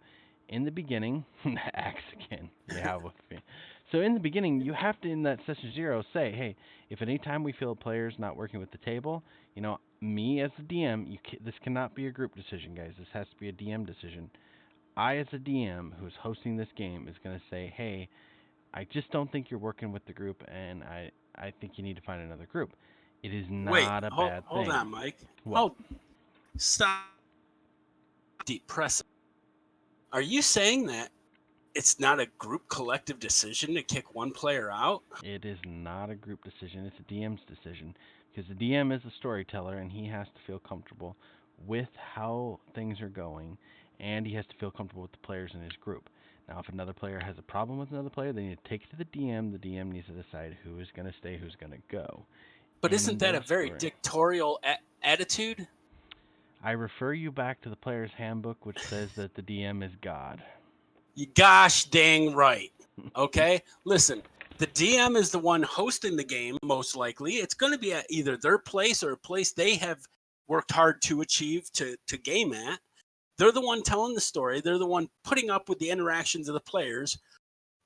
in the beginning, axe again. Yeah, with me. So in the beginning, you have to, in that session 0, say, hey, if at any time we feel a player's not working with the table, me as the DM, this cannot be a group decision, guys. This has to be a DM decision. I, as a DM who's hosting this game, is going to say, hey, I just don't think you're working with the group, and I think you need to find another group. It is Wait, not a bad hold thing. on, Mike. What? Hold. Stop. Deep press. Are you saying that it's not a group collective decision to kick one player out? It is not a group decision. It's a DM's decision because the DM is the storyteller and he has to feel comfortable with how things are going, and he has to feel comfortable with the players in his group. Now, if another player has a problem with another player, they need to take it to the DM. The DM needs to decide who is going to stay, who's going to go. But isn't End that a of very story. dictatorial attitude? I refer you back to the player's handbook, which says that the DM is God. You gosh dang right. Okay? Listen, the DM is the one hosting the game, most likely. It's going to be at either their place or a place they have worked hard to achieve, to game at. They're the one telling the story. They're the one putting up with the interactions of the players.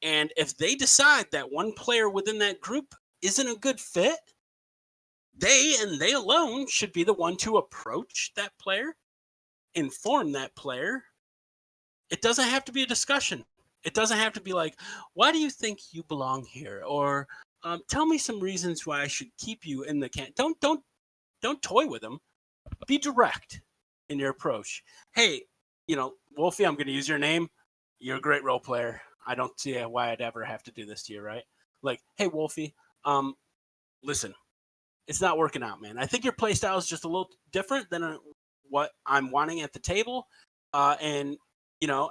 And if they decide that one player within that group isn't a good fit, they and they alone should be the one to approach that player, inform that player. It doesn't have to be a discussion. It doesn't have to be like, why do you think you belong here? Or tell me some reasons why I should keep you in the camp. Don't toy with them. Be direct in your approach. Hey, Wolfie, I'm going to use your name. You're a great role player. I don't see why I'd ever have to do this to you, right? Like, hey, Wolfie, listen, it's not working out, man. I think your play style is just a little different than what I'm wanting at the table. And,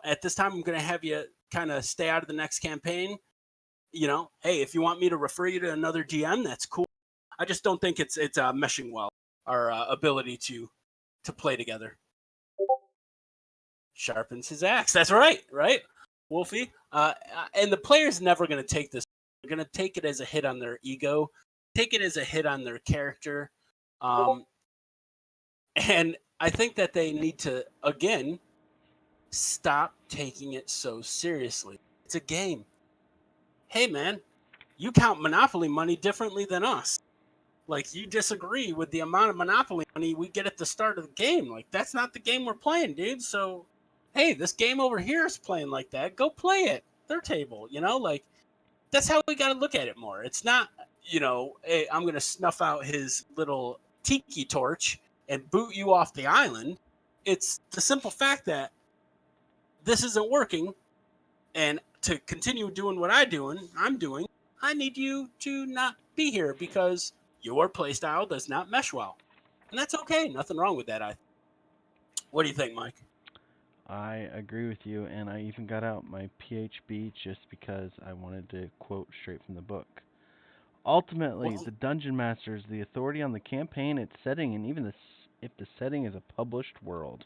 at this time, I'm going to have you kind of stay out of the next campaign. Hey, if you want me to refer you to another DM, that's cool. I just don't think it's meshing well, our ability to play together. Sharpens his axe. That's right, Wolfie? And the player's never going to take this. They're going to take it as a hit on their ego, take it as a hit on their character. And I think that they need to, again, stop taking it so seriously. It's a game. Hey, man, you count Monopoly money differently than us. Like, you disagree with the amount of Monopoly money we get at the start of the game. Like, that's not the game we're playing, dude. So, hey, this game over here is playing like that. Go play it. Their table, like, that's how we got to look at it more. It's not, hey, I'm going to snuff out his little tiki torch and boot you off the island. It's the simple fact that this isn't working. And to continue doing what I'm doing, I need you to not be here because your playstyle does not mesh well. And that's okay. Nothing wrong with that. What do you think, Mike? I agree with you, and I even got out my PHB just because I wanted to quote straight from the book. Ultimately, the Dungeon Master is the authority on the campaign, its setting, and even if the setting is a published world.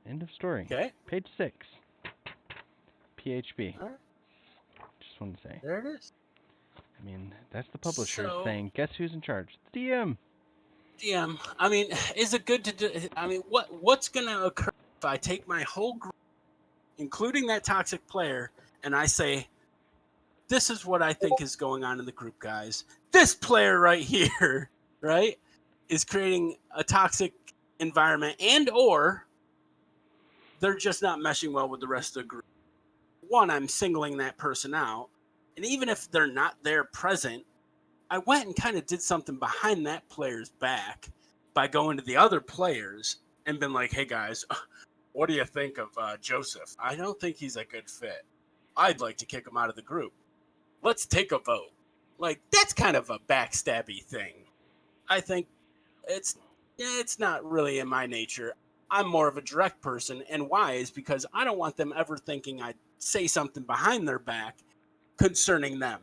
End of story. Okay. Page 6. PHB. All right. Just wanted to say. There it is. I mean, that's the publisher saying, guess who's in charge? The DM. DM. I mean, is it good to do? I mean, what's going to occur if I take my whole group, including that toxic player, and I say, this is what I think is going on in the group, guys. This player right here, right, is creating a toxic environment, and or they're just not meshing well with the rest of the group. One, I'm singling that person out. And even if they're not there present, I went and kind of did something behind that player's back by going to the other players and been like, hey, guys, what do you think of Joseph? I don't think he's a good fit. I'd like to kick him out of the group. Let's take a vote. Like, that's kind of a backstabby thing. I think it's not really in my nature. I'm more of a direct person, and why is because I don't want them ever thinking I'd say something behind their back concerning them.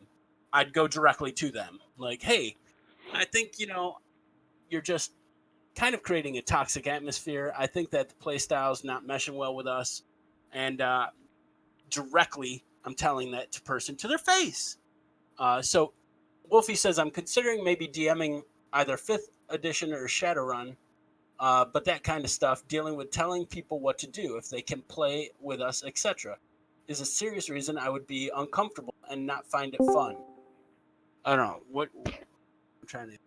I'd go directly to them. Like, hey, I think, you're just kind of creating a toxic atmosphere. I think that the play style is not meshing well with us. And directly, I'm telling that person to their face. So Wolfie says, I'm considering maybe DMing either 5th edition or Shadowrun. But that kind of stuff, dealing with telling people what to do, if they can play with us, etc., is a serious reason I would be uncomfortable and not find it fun. I don't know. What I'm trying to...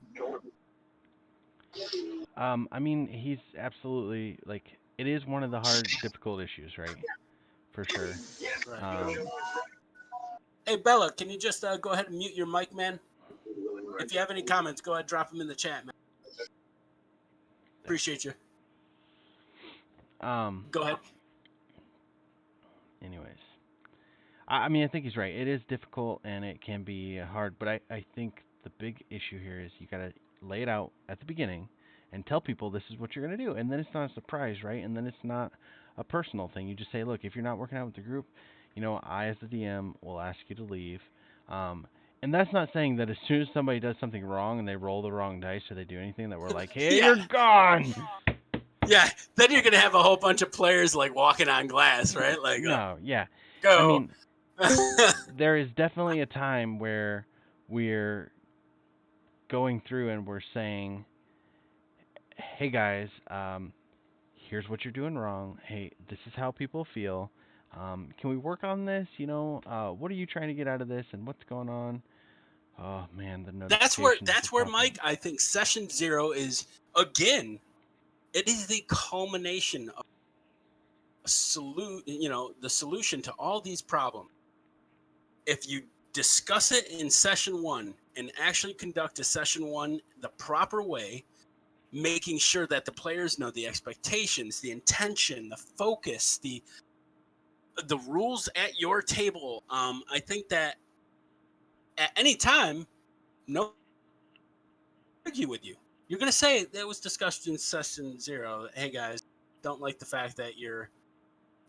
I mean, he's absolutely, like, it is one of the hard, difficult issues, right? For sure. Right. Hey, Bella, can you just go ahead and mute your mic, man? If you have any comments, go ahead and drop them in the chat, man. Appreciate you. Go ahead. Anyways. I mean, I think he's right. It is difficult and it can be hard, but I think the big issue here is you got to lay it out at the beginning and tell people this is what you're going to do. And then it's not a surprise, right? And then it's not a personal thing. You just say, look, if you're not working out with the group, I as the DM will ask you to leave. And that's not saying that as soon as somebody does something wrong and they roll the wrong dice or they do anything that we're like, hey, you're gone. Yeah, then you're going to have a whole bunch of players like walking on glass, right? Like, no, yeah. Go. I mean, there is definitely a time where we're going through and we're saying, hey guys, here's what you're doing wrong. Hey, this is how people feel. Can we work on this? What are you trying to get out of this, and what's going on? Oh man, the notifications That's just where popping. Mike, I think session 0 is again. It is the culmination of the solution to all these problems. If you discuss it in session 1 and actually conduct a session 1 the proper way, making sure that the players know the expectations, the intention, the focus, the rules at your table. I think that at any time, no argue with you. You're gonna say that was discussed in session 0. Hey guys, don't like the fact that you're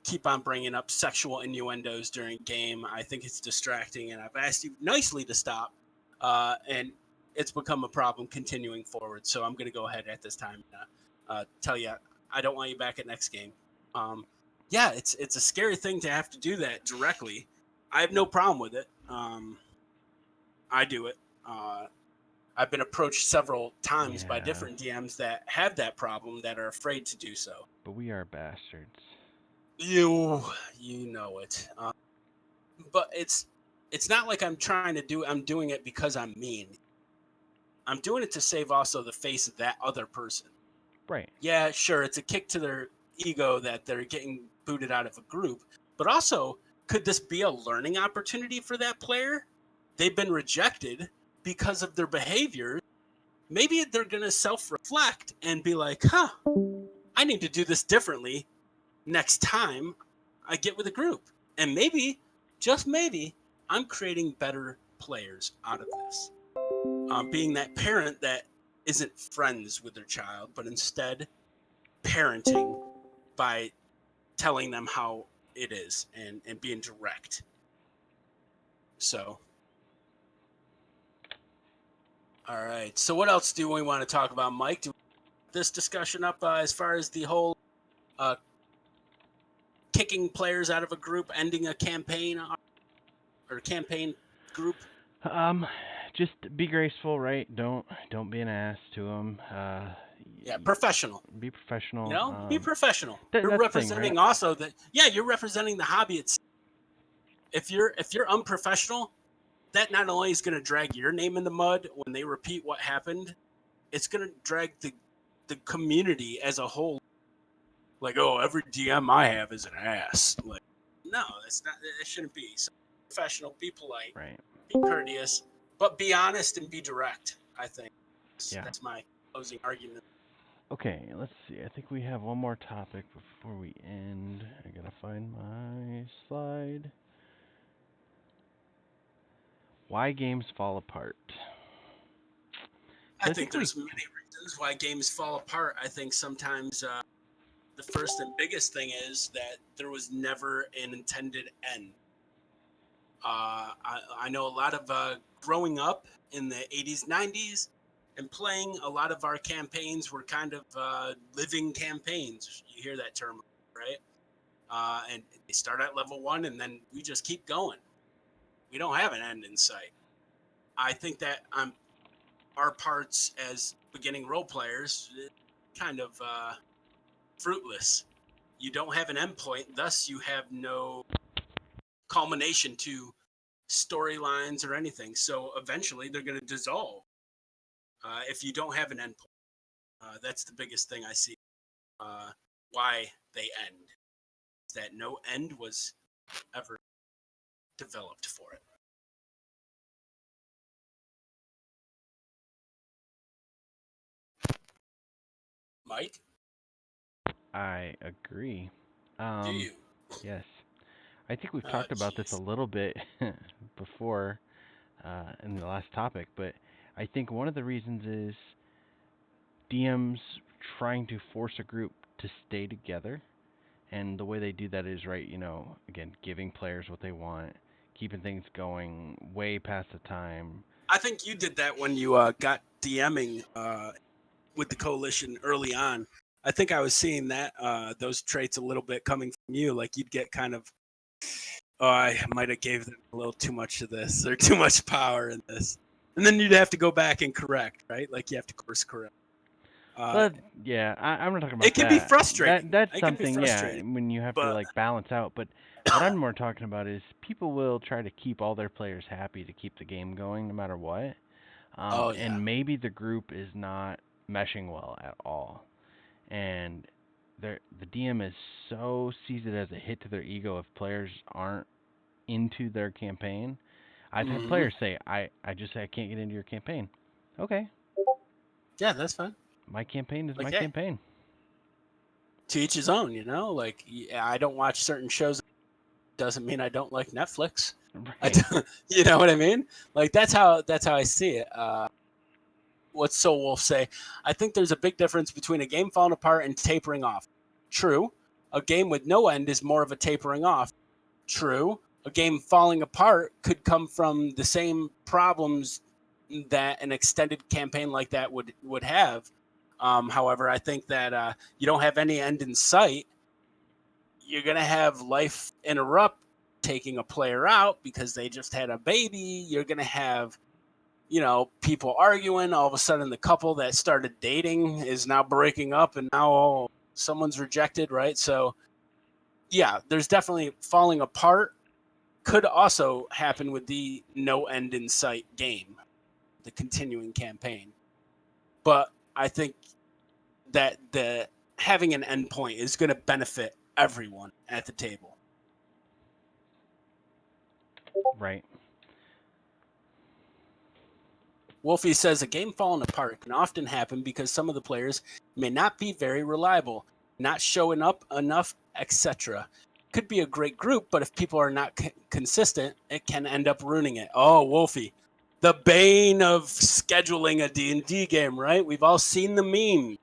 keep on bringing up sexual innuendos during game. I think it's distracting, and I've asked you nicely to stop. And it's become a problem continuing forward. So I'm going to go ahead at this time and tell you I don't want you back at next game. Yeah, it's a scary thing to have to do that directly. I have no problem with it. I do it. I've been approached several times by Yeah, different DMs that have that problem that are afraid to do so. but we are bastards. You know it. But it's not like I'm trying to do. I'm doing it because I'm mean. I'm doing it to save also the face of that other person. Right. Yeah, sure, it's a kick to their ego that they're getting booted out of a group, but also could this be a learning opportunity for that player? They've been rejected because of their behavior. Maybe they're going to self-reflect and be like, "Huh, I need to do this differently next time I get with a group." And maybe, just maybe, I'm creating better players out of this. Being that parent that isn't friends with their child, but instead parenting by telling them how it is and being direct. So, all right. So, what else do we want to talk about, Mike? Do this discussion up as far as the whole uh, kicking players out of a group, ending a campaign or campaign group? Um, just be graceful, right? Don't be an ass to them. Yeah, professional. Be professional. Be professional. You're That's the thing, right? representing also that. Yeah, you're representing the hobby itself. If you're unprofessional, that not only is going to drag your name in the mud when they repeat what happened, it's going to drag the community as a whole. Like, oh, every DM I have is an ass. Like, no, that's not. It shouldn't be. So professional, be polite, Right. be courteous, but be honest and be direct. I think Yeah. that's my closing argument. Okay, let's see. I think we have one more topic before we end. I gotta find my slide. Why games fall apart. I So I think think we. there's many reasons why games fall apart. I think sometimes the first and biggest thing is that there was never an intended end. I know a lot of growing up in the 80s, 90s, and playing, a lot of our campaigns were kind of living campaigns. You hear that term, right? And they start at level 1 and then we just keep going. We don't have an end in sight. I think that our parts as beginning role players kind of fruitless. You don't have an endpoint, thus you have no culmination to storylines or anything. So eventually they're going to dissolve if you don't have an endpoint. That's the biggest thing I see. Why they end is that no end was ever developed for it. Mike, I agree. do you? Yes. I think we've talked about this a Jeez. little bit before in the last topic, but I think one of the reasons is DMs trying to force a group to stay together. And the way they do that is, right, again, giving players what they want, keeping things going way past the time. I think you did that when you got DMing with the coalition early on. I think I was seeing that those traits a little bit coming from you. Like you'd get kind of, oh, I might have gave them a little too much of this or too much power in this, and then you'd have to go back and correct, right? Like you have to course correct. But yeah, I'm not talking about It can be that. frustrating. That's It can be something, yeah, frustrating, when you have to but like balance out. But what I'm more talking about is people will try to keep all their players happy to keep the game going no matter what. oh yeah, And maybe the group is not meshing well at all. And the DM is so sees it as a hit to their ego if players aren't into their campaign. I've had hmm players say, I just say I can't get into your campaign. Okay, yeah, that's fine. my campaign is Like, my hey, campaign. to each his own. Like, yeah, I don't watch certain shows. Doesn't mean I don't like Netflix. I Right. don't, you know what I mean? Like that's how I see it. What Soul Wolf say? I think there's a big difference between a game falling apart and tapering off. True. A game with no end is more of a tapering off. True. A game falling apart could come from the same problems that an extended campaign like that would have. However, I think that you don't have any end in sight. You're gonna have life interrupt, taking a player out because they just had a baby. You're gonna have people arguing. All of a sudden, the couple that started dating is now breaking up, and now someone's rejected, right? So, yeah, there's definitely falling apart. Could also happen with the no end in sight game, the continuing campaign. But I think that the having an endpoint is going to benefit everyone at the table. Right. Wolfie says a game falling apart can often happen because some of the players may not be very reliable, not showing up enough, etc. Could be a great group, but if people are not consistent, it can end up ruining it. Oh, Wolfie, the bane of scheduling a D&D game, right? We've all seen the meme.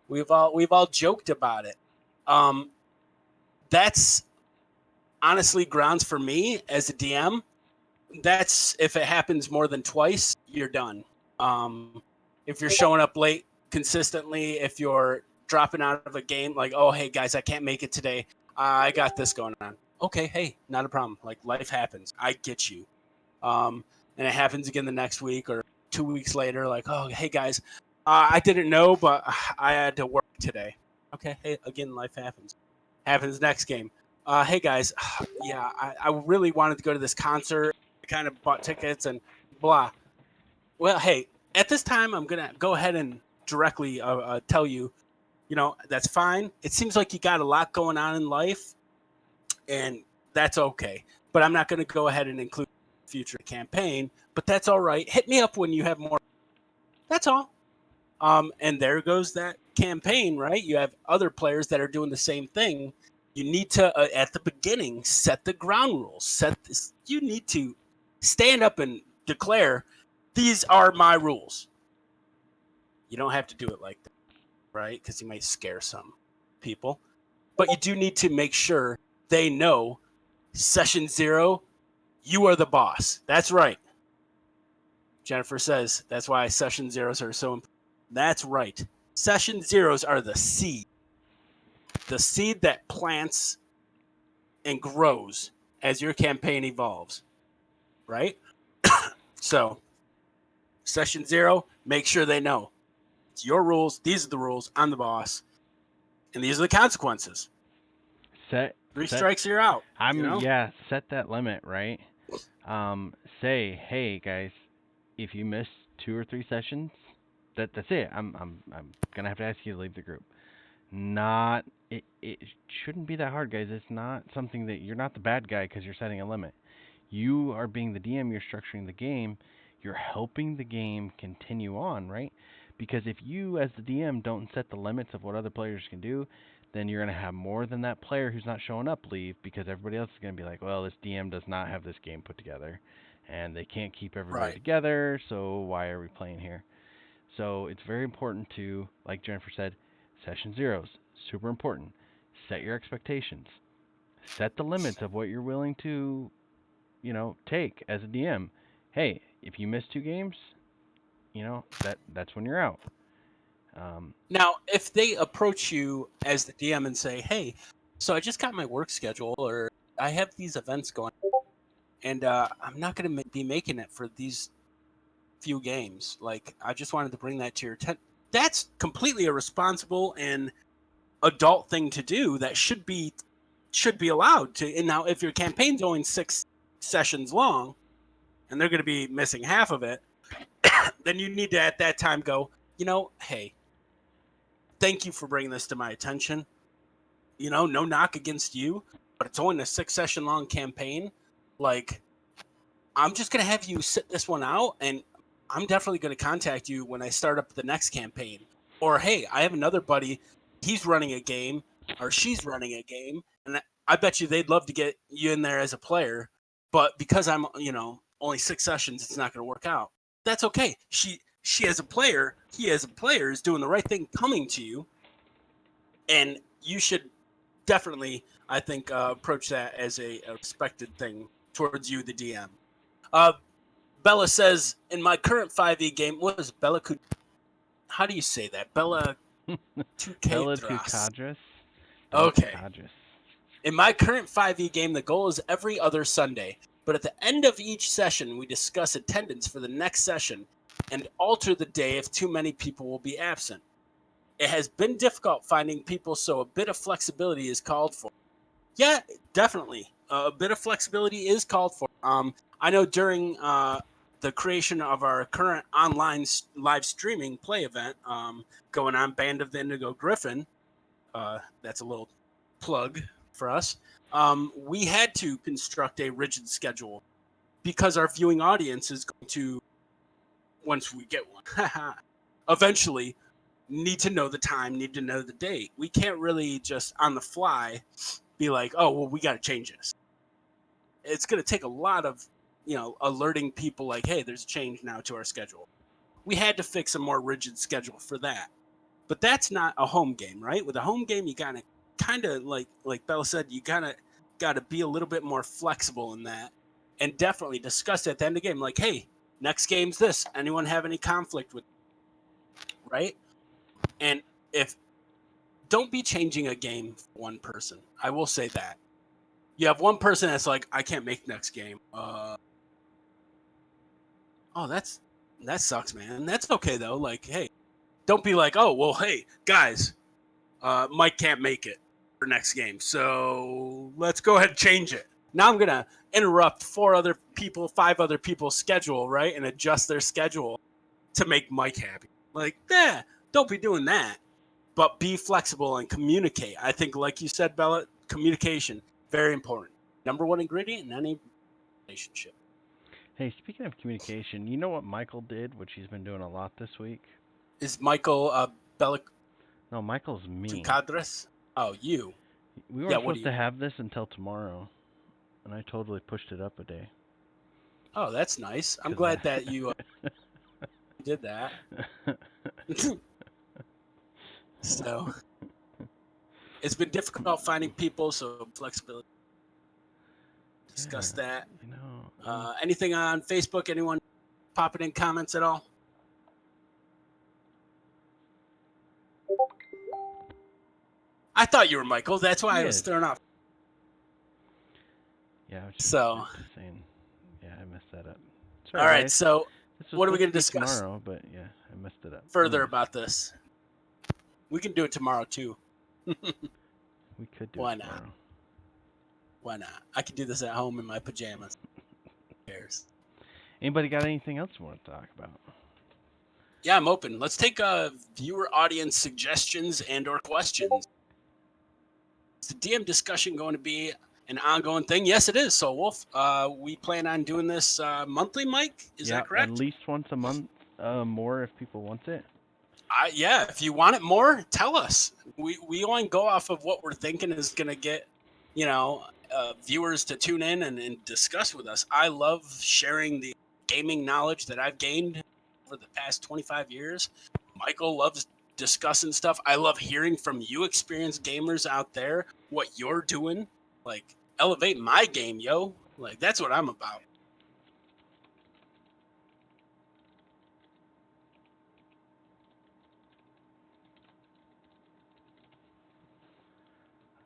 We've all joked about it. That's honestly grounds for me as a DM. That's if it happens more than twice, you're done. If you're showing up late consistently, if you're dropping out of a game, like, oh, hey guys, I can't make it today. I got this going on. Okay, hey, not a problem. Like, life happens. I get you. And it happens again the next week or 2 weeks later. Like, oh, hey guys, I didn't know, but I had to work today. Okay, hey, again, life happens. Happens next game. Hey guys, yeah, I really wanted to go to this concert. I kind of bought tickets and blah. Well, hey, at this time, I'm gonna go ahead and directly tell you, that's fine. It seems like you got a lot going on in life, and that's okay. But I'm not gonna go ahead and include future campaign. But that's all right. Hit me up when you have more. That's all. And there goes that campaign, right? You have other players that are doing the same thing. You need to, at the beginning, set the ground rules. Set this. You need to stand up and declare, these are my rules. You don't have to do it like that, right? Because you might scare some people. But you do need to make sure they know session 0, you are the boss. That's right. Jennifer says that's why session zeros are so important. That's right. Session zeros are the seed that plants and grows as your campaign evolves, right? So, session 0, make sure they know it's your rules. These are the rules. I'm the boss, and these are the consequences. Set Three set strikes, you're out. yeah, set that limit, right? Say, hey guys, if you miss 2 or 3 sessions, that's it. I'm gonna have to ask you to leave the group. Not it shouldn't be that hard, guys. It's not something that you're not the bad guy because you're setting a limit. You are being the DM. You're structuring the game. You're helping the game continue on, right? Because if you, as the DM, don't set the limits of what other players can do, then you're going to have more than that player who's not showing up leave because everybody else is going to be like, well, this DM does not have this game put together and they can't keep everybody Right. together, so why are we playing here? So it's very important to, like Jennifer said, session zeros, super important. Set your expectations. Set the limits of what you're willing to, take as a DM. Hey, if you miss 2 games, that's when you're out. Now, if they approach you as the DM and say, hey, so I just got my work schedule, or I have these events going, and I'm not going to be making it for these few games. Like, I just wanted to bring that to your that's completely a responsible and adult thing to do that should be allowed to. And now if your campaign's only 6 sessions long and they're going to be missing half of it, then you need to at that time go, hey, thank you for bringing this to my attention. No knock against you, but it's only a 6 session long campaign. Like, I'm just going to have you sit this one out, and I'm definitely going to contact you when I start up the next campaign. Or, hey, I have another buddy, he's running a game, or she's running a game, and I bet you they'd love to get you in there as a player, but because I'm, only 6 sessions, it's not going to work out. That's okay. She as a player, he as a player is doing the right thing coming to you, and you should definitely, I think, approach that as a respected thing towards you, the DM. Bella says, in my current 5e game, what is Bella? How do you say that? Bella Tukadras. Okay. In my current 5e game, the goal is every other Sunday. But at the end of each session, we discuss attendance for the next session and alter the day if too many people will be absent. It has been difficult finding people, so a bit of flexibility is called for. Yeah, definitely. A bit of flexibility is called for. I know during the creation of our current online live streaming play event going on, Band of the Indigo Griffin, that's a little plug for us, we had to construct a rigid schedule because our viewing audience is going to, once we get one, eventually need to know the time, need to know the date. We can't really just on the fly be like, oh, well, we got to change this. It's going to take a lot of, alerting people like, hey, there's a change now to our schedule. We had to fix a more rigid schedule for that. But that's not a home game, right? With a home game, you got to kind of, like Bella said, you got to be a little bit more flexible in that and definitely discuss at the end of the game, like, hey, next game's this. Anyone have any conflict with it? Right? And don't be changing a game for one person. I will say that. You have one person that's like, I can't make next game. That sucks, man. That's okay though. Like, hey, don't be like, oh, well, hey, guys, Mike can't make it for next game, so let's go ahead and change it. Now I'm gonna interrupt 5 other people's schedule, right, and adjust their schedule to make Mike happy. Like, don't be doing that. But be flexible and communicate. I think, like you said, Bella, communication, very important. Number 1 ingredient in any relationship. Hey, speaking of communication, you know what Michael did, which he's been doing a lot this week? Is Michael Bella? No, Michael's me. Tukadras? Oh, you. We weren't supposed to have this until tomorrow, and I totally pushed it up a day. Oh, that's nice. I'm glad that you did that. So it's been difficult finding people, so flexibility. Discuss that. Anything on Facebook? Anyone popping in comments at all? I thought you were Michael. That's why I was thrown off. Yeah. I was just saying. Yeah, I messed that up. Sorry, all right. Guys. So what are we going to discuss tomorrow? But yeah, I messed it up. Further about this. We can do it tomorrow too. We could do it tomorrow. Why not? I can do this at home in my pajamas. Who cares? Anybody got anything else you want to talk about? Yeah, I'm open. Let's take viewer audience suggestions and or questions. Is the DM discussion going to be an ongoing thing? Yes, it is. So, Wolf, we plan on doing this monthly, Mike? Is that correct? At least once a month, more if people want it. Yeah, if you want it more, tell us. We only go off of what we're thinking is going to get, viewers to tune in and discuss with us. I love sharing the gaming knowledge that I've gained over the past 25 years. Michael loves discussing stuff. I love hearing from you experienced gamers out there what you're doing. Like, elevate my game, yo. Like, that's what I'm about.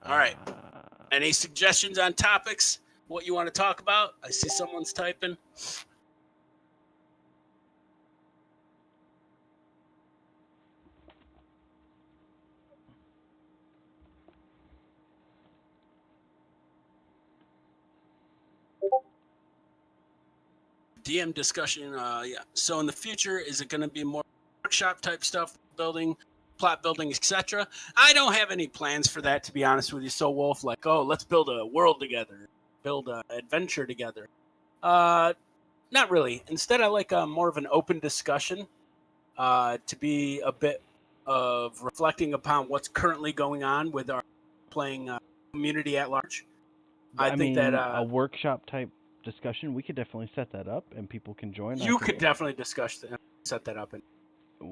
All right. Any suggestions on topics? What you want to talk about? I see someone's typing. DM discussion. Yeah. So in the future, is it going to be more workshop type stuff, building, plot building, etc.? I don't have any plans for that, to be honest with you. So Wolf, like, oh, let's build a world together, build an adventure together. Not really. Instead, I like more of an open discussion. To be a bit of reflecting upon what's currently going on with our playing community at large. I I think that mean, a workshop type discussion, we could definitely set that up, and people can join. I you can could definitely discuss set that up. And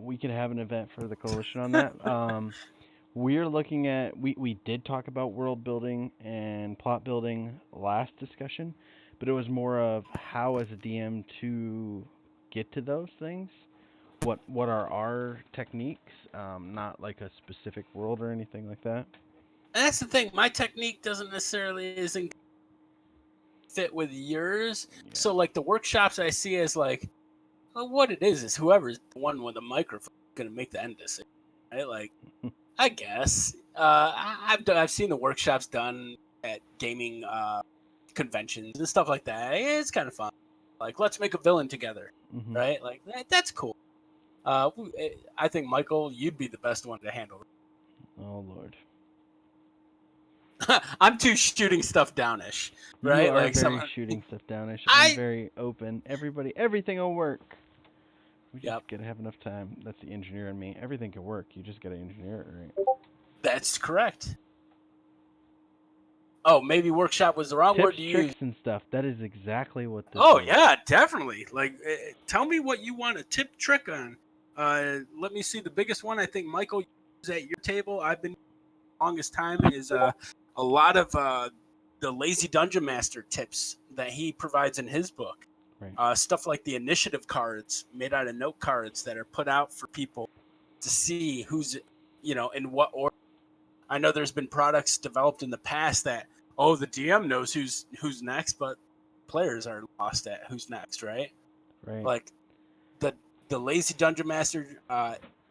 we could have an event for the coalition on that. We're looking at we did talk about world building and plot building last discussion, but it was more of how as a DM to get to those things. What are our techniques? Not like a specific world or anything like that. that's the thing. My technique doesn't necessarily isn't fit with yours. Yeah. So like the workshops I see as like, well, what it is whoever's the one with a microphone going to make the end decision, right? Like, I guess I've seen the workshops done at gaming conventions and stuff like that. It's kind of fun. Like, let's make a villain together, Mm-hmm. right? Like that's cool. I think Michael, you'd be the best one to handle it. Oh Lord. I'm too shooting stuff downish, You right? are Like very some shooting stuff downish. I'm I very open. Everything will work. We just yep, gotta have enough time. That's the engineer in me. Everything can work. You just gotta engineer it right. that's correct. Oh, maybe workshop was the wrong Tips, word to use. tricks, and stuff. That is exactly what this Oh is. yeah, definitely. Like, tell me what you want a tip trick on. Let me see. The biggest one I think Michael uses at your table. I've been longest time is a lot of the lazy dungeon master tips that he provides in his book. Right. Stuff like the initiative cards made out of note cards that are put out for people to see who's in what order. I know there's been products developed in the past that the DM knows who's next, but players are lost at who's next, right? Right. Like the the Lazy Dungeon Master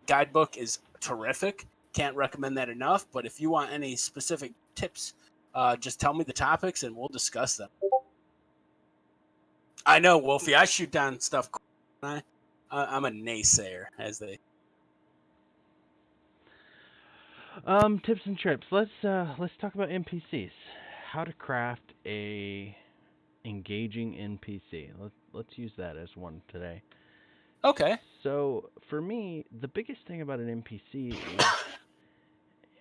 guidebook is terrific. Can't recommend that enough. But if you want any specific tips, just tell me the topics and we'll discuss them. I know, Wolfie. I shoot down stuff. I'm a naysayer, as they. Tips and trips. Let's talk about NPCs. How to craft a engaging NPC. Let's use that as one today. Okay. So for me, the biggest thing about an NPC is,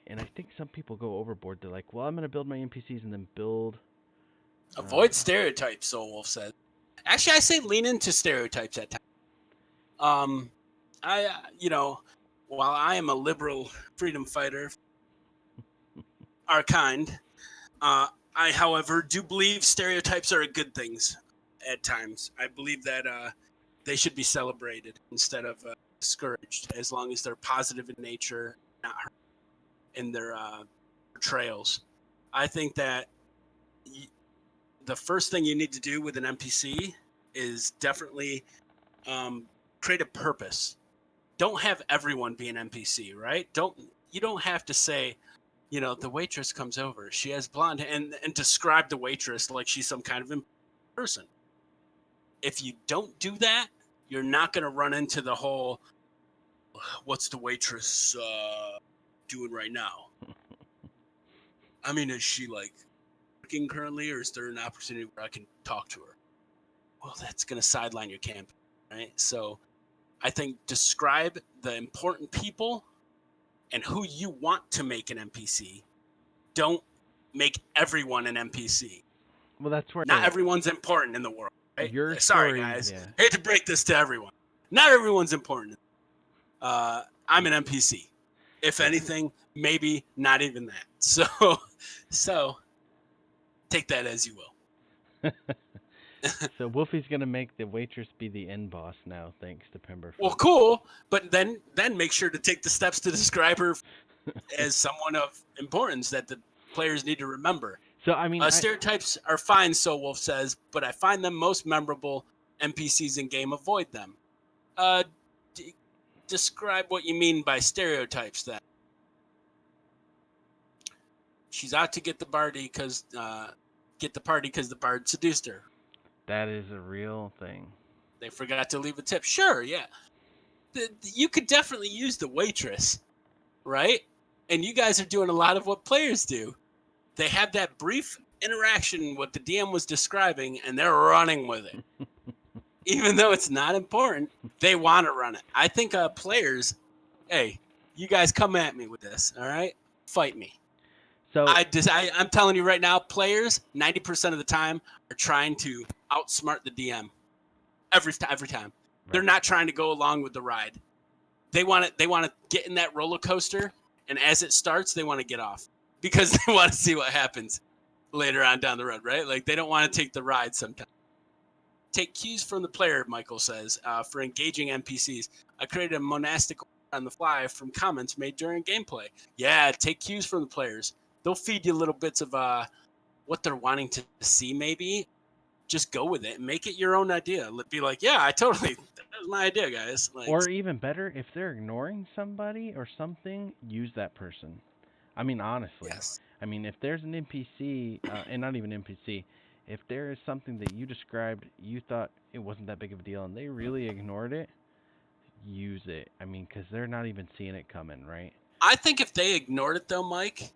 and I think some people go overboard. They're like, "Well, I'm gonna build my NPCs and then build." Avoid stereotypes, Soul Wolf says. Actually, I say lean into stereotypes at times. While I am a liberal freedom fighter, our kind, I, however, do believe stereotypes are good things at times. I believe that they should be celebrated instead of discouraged, as long as they're positive in nature, not in their portrayals. I think that the first thing you need to do with an NPC is definitely create a purpose. Don't have everyone be an NPC, right? You don't have to say, the waitress comes over, she has blonde hair, and describe the waitress like she's some kind of person. If you don't do that, you're not going to run into the whole, what's the waitress doing right now? I mean, is she like working currently, or is there an opportunity where I can talk to her? Well, that's going to sideline your campaign, right? So I think describe the important people and who you want to make an NPC. Don't make everyone an NPC. Well, that's where Not everyone's important in the world, right? your Sorry, story. guys. Yeah. Hate to break this to everyone. Not everyone's important. I'm an NPC. If anything, maybe not even that. So take that as you will. So Wolfie's gonna make the waitress be the end boss now, thanks to Pemberford. Well, cool, but then make sure to take the steps to describe her as someone of importance that the players need to remember. So I mean, stereotypes are fine, so Wolf says, but I find them most memorable. NPCs in game avoid them. Describe what you mean by stereotypes. Then she's out to get the party because the bard seduced her. that is a real thing. They forgot to leave a tip. Sure, yeah. You could definitely use the waitress, right? And you guys are doing a lot of what players do. They have that brief interaction what the DM was describing, and they're running with it. Even though it's not important, they want to run it. I think players, hey, you guys come at me with this, all right? Fight me. So I'm telling you right now, players 90% of the time are trying to outsmart the DM every time. They're right. not trying to go along with the ride. They want to get in that roller coaster, and as it starts, they want to get off because they want to see what happens later on down the road, right? Like they don't want to take the ride sometimes. Take cues from the player, Michael says, for engaging NPCs. I created a monastic on the fly from comments made during gameplay. Yeah, take cues from the players. They'll feed you little bits of what they're wanting to see, maybe. Just go with it and make it your own idea. Be like, yeah, that was my idea, guys. Like, Or even better, if they're ignoring somebody or something, use that person. I mean, honestly. yes. I mean, if there's an NPC, and not even NPC, if there is something that you described, you thought it wasn't that big of a deal, and they really ignored it, use it. I mean, because they're not even seeing it coming, right? I think if they ignored it, though, Mike,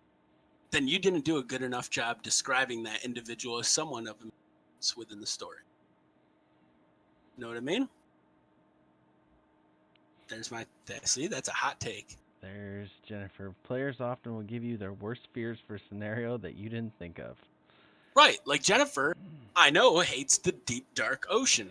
then you didn't do a good enough job describing that individual as someone of importance within the story. You know what I mean? See, that's a hot take. There's Jennifer. Players often will give you their worst fears for a scenario that you didn't think of. Right, like Jennifer, I know, hates the deep, dark ocean.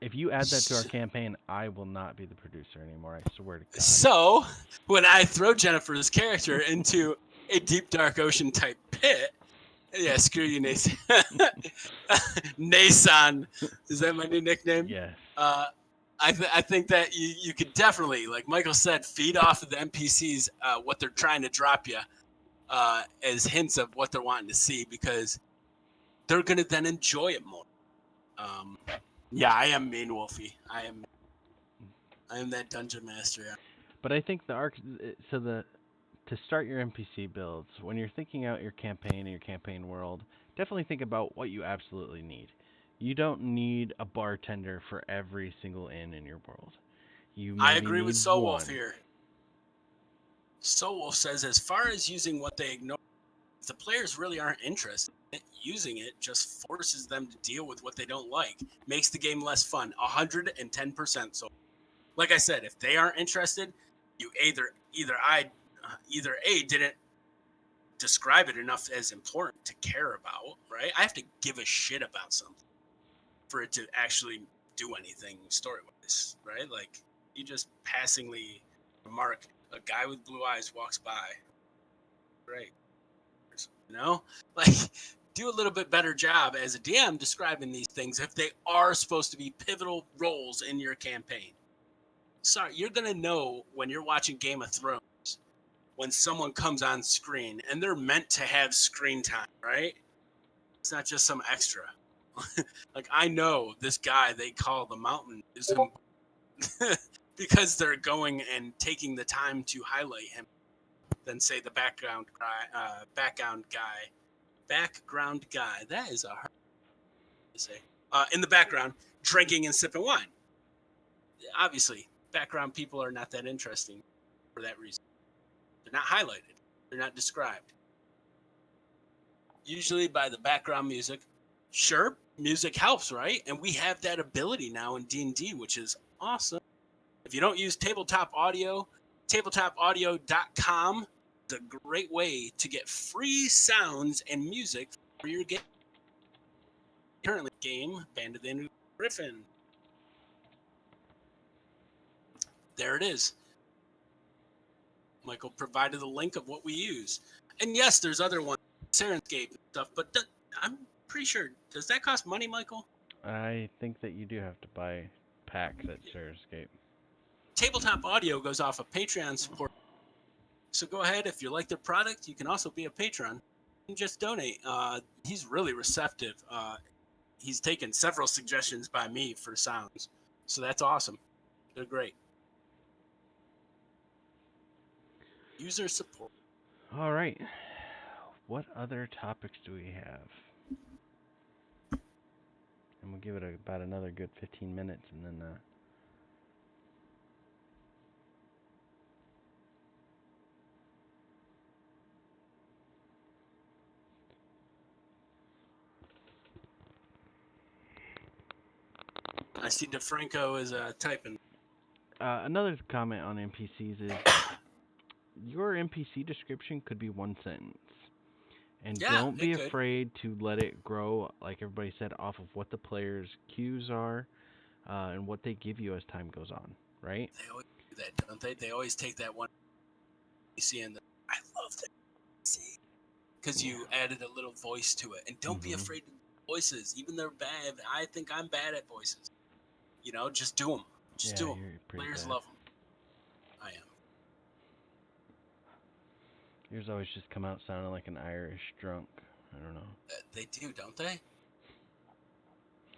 If you add that to our campaign, I will not be the producer anymore. I swear to God. So, when I throw Jennifer's character into a deep, dark ocean type pit, yeah, screw you, Nason. Nason, is that my new nickname? Yes. I think that you could definitely, like Michael said, feed off of the NPCs what they're trying to drop you as hints of what they're wanting to see, because they're going to then enjoy it more. Yeah, I am Mean Wolfie. I am that dungeon master. But I think to start your NPC builds, when you're thinking out your campaign and your campaign world, definitely think about what you absolutely need. You don't need a bartender for every single inn in your world. You maybe I agree with need Soul one. Wolf here. Soul Wolf says, as far as using what they ignore, if the players really aren't interested in using it, just forces them to deal with what they don't like. Makes the game less fun. 110%. So, like I said, if they aren't interested, you either A, didn't describe it enough as important to care about, right? I have to give a shit about something for it to actually do anything story-wise, right? Like, you just passingly remark, a guy with blue eyes walks by. Great. You know? Like, do a little bit better job as a DM describing these things if they are supposed to be pivotal roles in your campaign. Sorry, you're going to know when you're watching Game of Thrones when someone comes on screen and they're meant to have screen time, right? It's not just some extra. Like, I know this guy they call the Mountain is because they're going and taking the time to highlight him than say the background guy. That is a hard to say. In the background, drinking and sipping wine. Obviously, background people are not that interesting for that reason. They're not highlighted. They're not described. Usually by the background music. Sure, music helps, right? And we have that ability now in D&D, which is awesome. If you don't use Tabletop Audio, tabletopaudio.com is a great way to get free sounds and music for your game. Currently, game Band of the New Griffin. There it is. Michael provided the link of what we use. And yes, there's other ones, Sirenscape and stuff, but I'm pretty sure, does that cost money, Michael? I think that you do have to buy packs at Sirenscape. Tabletop Audio goes off of Patreon support. So go ahead, if you like their product, you can also be a patron and just donate. He's really receptive. He's taken several suggestions by me for sounds. So that's awesome. They're great. User support. All right. What other topics do we have? and we'll give it about another good 15 minutes, and then I see DeFranco is typing. another comment on NPCs is your NPC description could be one sentence. And Yeah, don't it be could. afraid to let it grow, like everybody said, off of what the player's cues are and what they give you as time goes on, right? They always do that, don't they? They always take that one you see in the. I love that. See, because Yeah. you added a little voice to it, and don't be Mhm. afraid of voices, even they're bad. I think I'm bad at voices. Just do them. Just Yeah, do them. you're pretty Players bad. love them. I am. Yours always just come out sounding like an Irish drunk. I don't know. They do, don't they?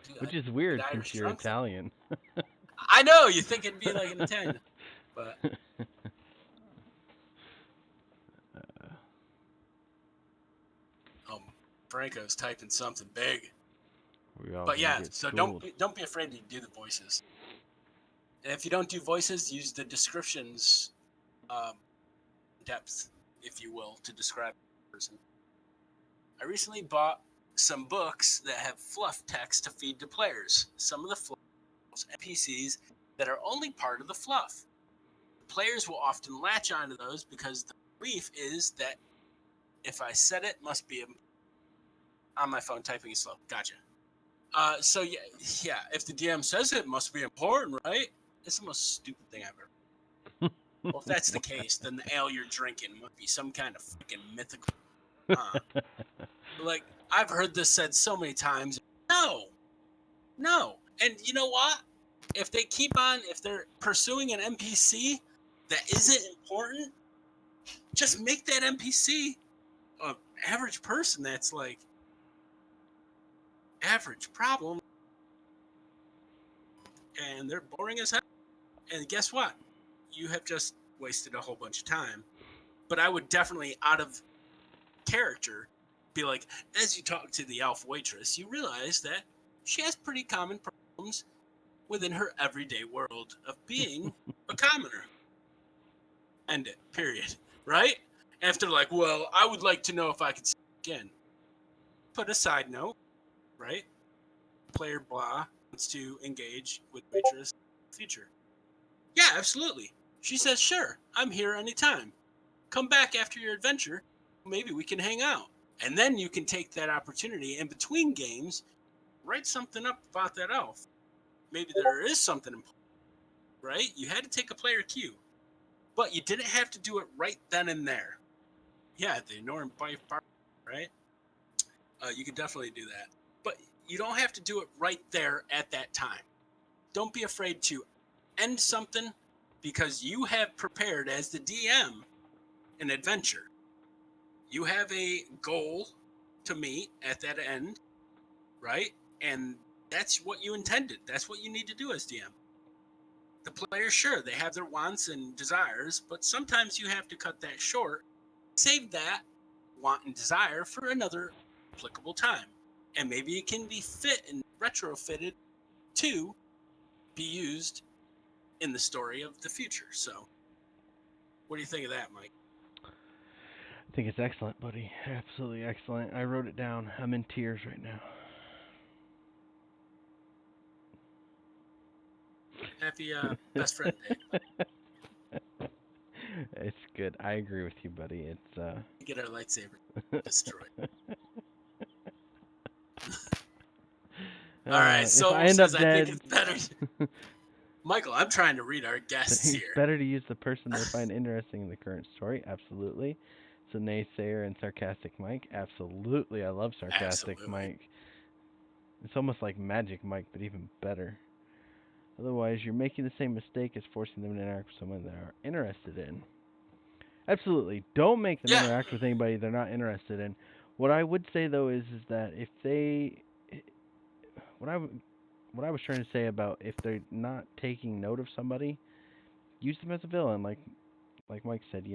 Dude, Which is good weird since Irish you're drunk thing. Italian. I know you think it'd be like an Italian, but Uh, Franco's typing something big. we're all But gonna yeah, get so schooled. don't be afraid to do the voices. And if you don't do voices, use the descriptions um, depth, if you will, to describe a person. I recently bought some books that have fluff text to feed to players. Some of the fluff NPCs that are only part of the fluff. Players will often latch onto those because the belief is that if I said it, must be on my phone typing is slow. Gotcha. So yeah. If the DM says it, must be important, right? It's the most stupid thing I've ever. Well, if that's the case, then the ale you're drinking must be some kind of freaking mythical. Like I've heard this said so many times. No. And you know what? If they're pursuing an NPC that isn't important, just make that NPC a average person that's like average problem, and they're boring as hell. And guess what? You have just wasted a whole bunch of time. But I would definitely, out of character, be like, as you talk to the elf waitress, you realize that she has pretty common problems within her everyday world of being a commoner. End it. Period. Right? After like, well, I would like to know if I could see again. Put a side note, right? Player blah wants to engage with waitress future. Yeah, absolutely. She says, sure, I'm here anytime. Come back after your adventure. Maybe we can hang out. And then you can take that opportunity in between games, write something up about that elf. Maybe there is something important, right? You had to take a player cue, but you didn't have to do it right then and there. Yeah, the Norm Bife part, right? You could definitely do that. But you don't have to do it right there at that time. Don't be afraid to end something because you have prepared as the DM an adventure. You have a goal to meet at that end, right? And that's what you intended. That's what you need to do as DM. The players, sure, they have their wants and desires, but sometimes you have to cut that short, save that want and desire for another applicable time. And maybe it can be fit and retrofitted to be used in the story of the future. So, what do you think of that, Mike? I think it's excellent, buddy. Absolutely excellent. I wrote it down. I'm in tears right now. Happy best friend day. It's good. I agree with you, buddy. It's We get our lightsaber destroyed. All right, if I Soul end says up I think dead, it's better. Michael, I'm trying to read our guests it's here. better to use the person they find interesting in the current story. Absolutely. So naysayer and sarcastic Mike. Absolutely, I love sarcastic Absolutely. Mike. It's almost like magic Mike, but even better. Otherwise, you're making the same mistake as forcing them to interact with someone they are interested in. Absolutely, don't make them Yeah. interact with anybody they're not interested in. What I would say though is that if they, what I what I was trying to say about if they're not taking note of somebody, use them as a villain, like Mike said,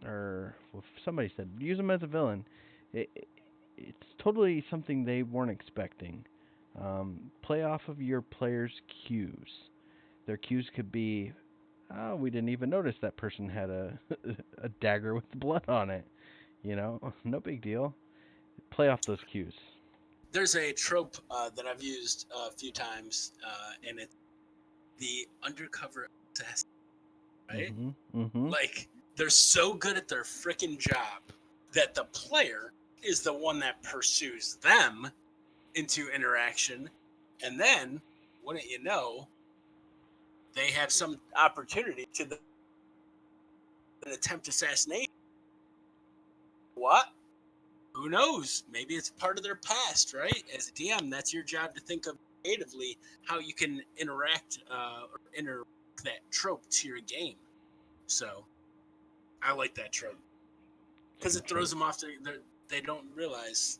or well, somebody said, use them as a villain. It, it's totally something they weren't expecting. Play off of your players' cues. Their cues could be, oh, we didn't even notice that person had a a dagger with blood on it. No big deal. Play off those cues. There's a trope that I've used a few times, and it's the undercover assassin, right? Mhm. Mhm. Like, they're so good at their freaking job that the player is the one that pursues them into interaction, and then, wouldn't you know, they have some opportunity to an attempt assassination. What? Who knows? Maybe it's part of their past, right? As a DM, that's your job to think of creatively how you can interact or interact that trope to your game. So I like that trope because Good it throws trope. them off. They don't realize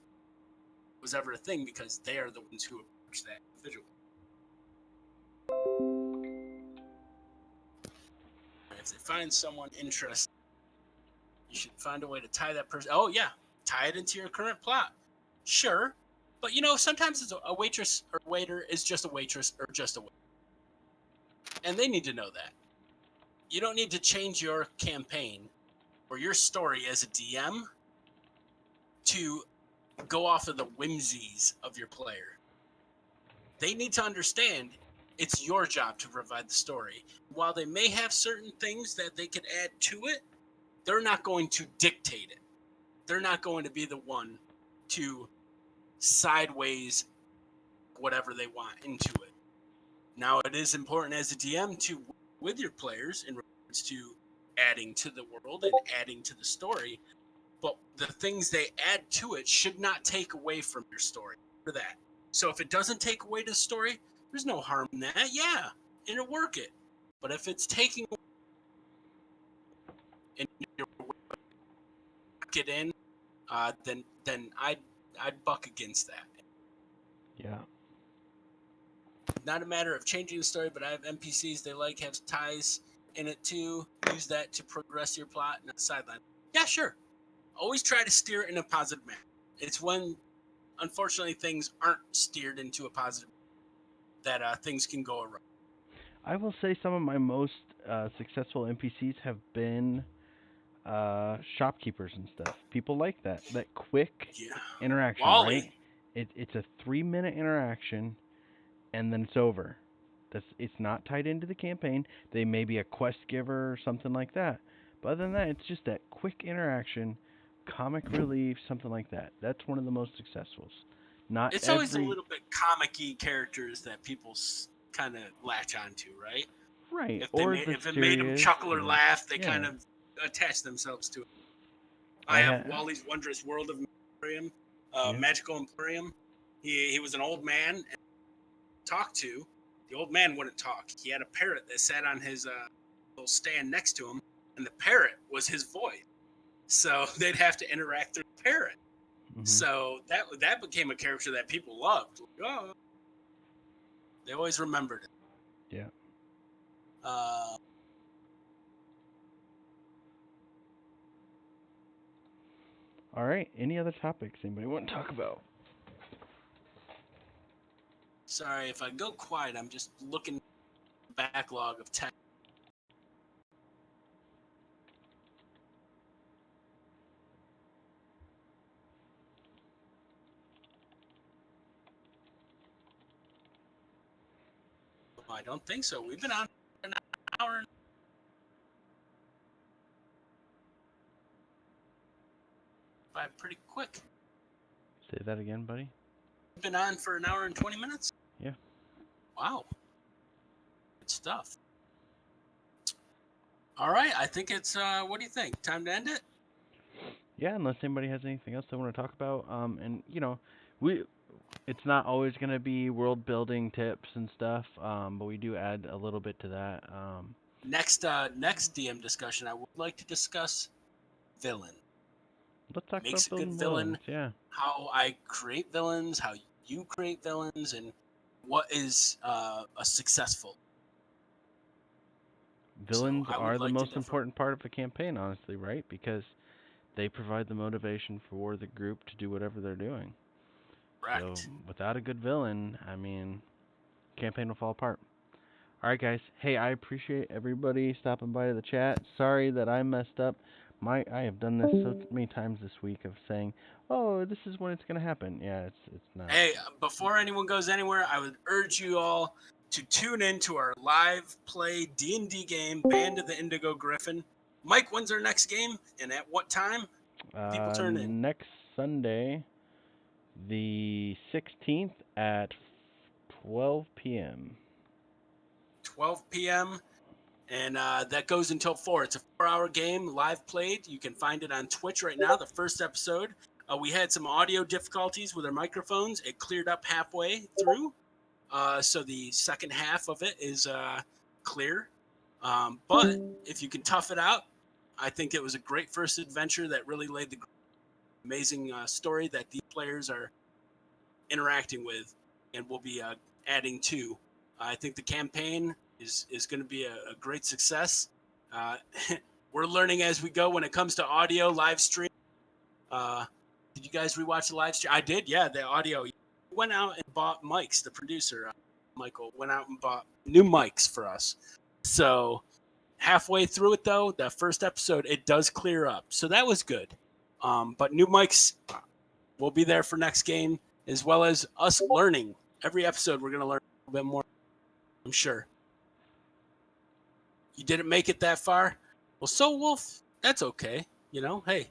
it was ever a thing because they are the ones who approach that individual. If they find someone interesting, you should find a way to tie that person. Oh yeah, tie it into your current plot. Sure, but sometimes it's a waitress or waiter is just a waitress or just a waiter, and they need to know that. You don't need to change your campaign or your story as a DM to go off of the whimsies of your player. They need to understand it's your job to provide the story. While they may have certain things that they could add to it, they're not going to dictate it. They're not going to be the one to sideways whatever they want into it. Now, it is important as a DM to with your players in regards to adding to the world and adding to the story, but the things they add to it should not take away from your story for that. So if it doesn't take away the story, there's no harm in that. Yeah, it'll work it. But if it's taking and you work it in, then I'd buck against that. Yeah. Not a matter of changing the story, but I have NPCs they like have ties in it too. Use that to progress your plot, not sideline. Yeah, sure. Always try to steer it in a positive manner. It's when unfortunately things aren't steered into a positive that things can go awry. I will say some of my most successful NPCs have been shopkeepers and stuff. People like that quick Yeah, interaction, Wally. right? It's a 3-minute interaction, and then it's over. It's not tied into the campaign. They may be a quest giver or something like that. But other than that, it's just that quick interaction, comic relief, something like that. That's one of the most successful. Not It's always the every little bit comic-y characters that people kind of latch onto, right? right, If or the if it made them serious chuckle or or laugh, they kind yeah. of attach themselves to it. I I have had Wally's Wondrous World of Emporium, yeah. Magical Emporium. He was an old man and talked to. The old man wouldn't talk. He had a parrot that sat on his little stand next to him, and the parrot was his voice. So they'd have to interact through the parrot. Mhm. So that became a character that people loved. Like, oh, they always remembered it. Yeah. Uh, All right. Any other topics anybody want to talk about? Sorry if I go quiet. I'm just looking at the backlog of text. I don't think so. We've been on an hour by pretty quick. Say that again, buddy. We've been on for an hour and 20 minutes. Yeah. Wow, good stuff. All right, I think it's. What do you think? Time to end it? Yeah, unless anybody has anything else they want to talk about. And we it's not always going to be world building tips and stuff, but we do add a little bit to that. Next DM discussion, I would like to discuss villain. Let's talk Makes about a good building villain, villains. Yeah. how I create villains, how you create villains, and what is a successful. So Villains I are would the like to most defer. important part of a campaign, honestly, right? Because they provide the motivation for the group to do whatever they're doing. So Correct. without a good villain, I mean, campaign will fall apart. All right, guys. Hey, I appreciate everybody stopping by the chat. Sorry that I messed up. I have done this so many times this week of saying, "Oh, this is when it's gonna happen." Yeah, it's not. Hey, before anyone goes anywhere, I would urge you all to tune in to our live play D&D game, Band of the Indigo Griffin. Mike, when's our next game, and at what time? People turn in. Next Sunday, the 16th at 12 p.m. 12 p.m. And that goes until 4. It's a 4-hour game, live played. You can find it on Twitch right now. The first episode, we had some audio difficulties with our microphones. It cleared up halfway through. So the second half of it is clear. But if you can tough it out, I think it was a great first adventure that really laid the amazing story that these players are interacting with and will be adding to. I think the campaign is going to be a great success. Uh, we're learning as we go when it comes to audio live stream. Did you guys rewatch the live stream? I did, yeah. The audio. Went out and bought mics. The producer, Michael, went out and bought new mics for us. So halfway through it, though, that first episode, it does clear up. So that was good. But new mics will be there for next game, as well as us learning. Every episode, we're going to learn a little bit more, I'm sure. You didn't make it that far? Well, so Wolf, that's okay. You know, hey,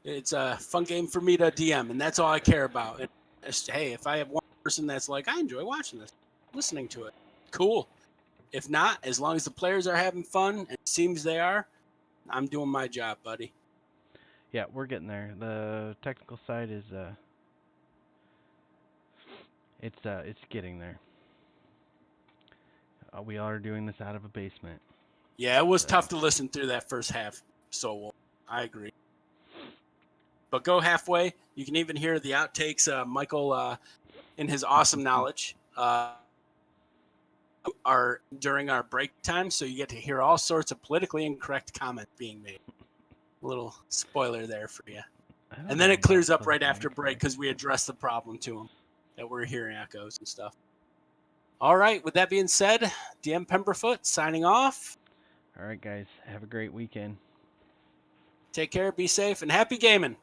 it's a fun game for me to DM, and that's all I care about. And hey, if I have one person that's like, I enjoy watching this, listening to it, cool. If not, as long as the players are having fun, and it seems they are, I'm doing my job, buddy. Yeah, we're getting there. The technical side is it's getting there. We are doing this out of a basement. Yeah, it was tough to listen through that first half. So I agree. But go halfway. You can even hear the outtakes. Michael, in his awesome knowledge, are during our break time, so you get to hear all sorts of politically incorrect comments being made. A little spoiler there for you. And then it clears up right after break because we address the problem to him that we're hearing echoes and stuff. All right. With that being said, DM Pemberfoot signing off. All right, guys. Have a great weekend. Take care. Be safe and happy gaming.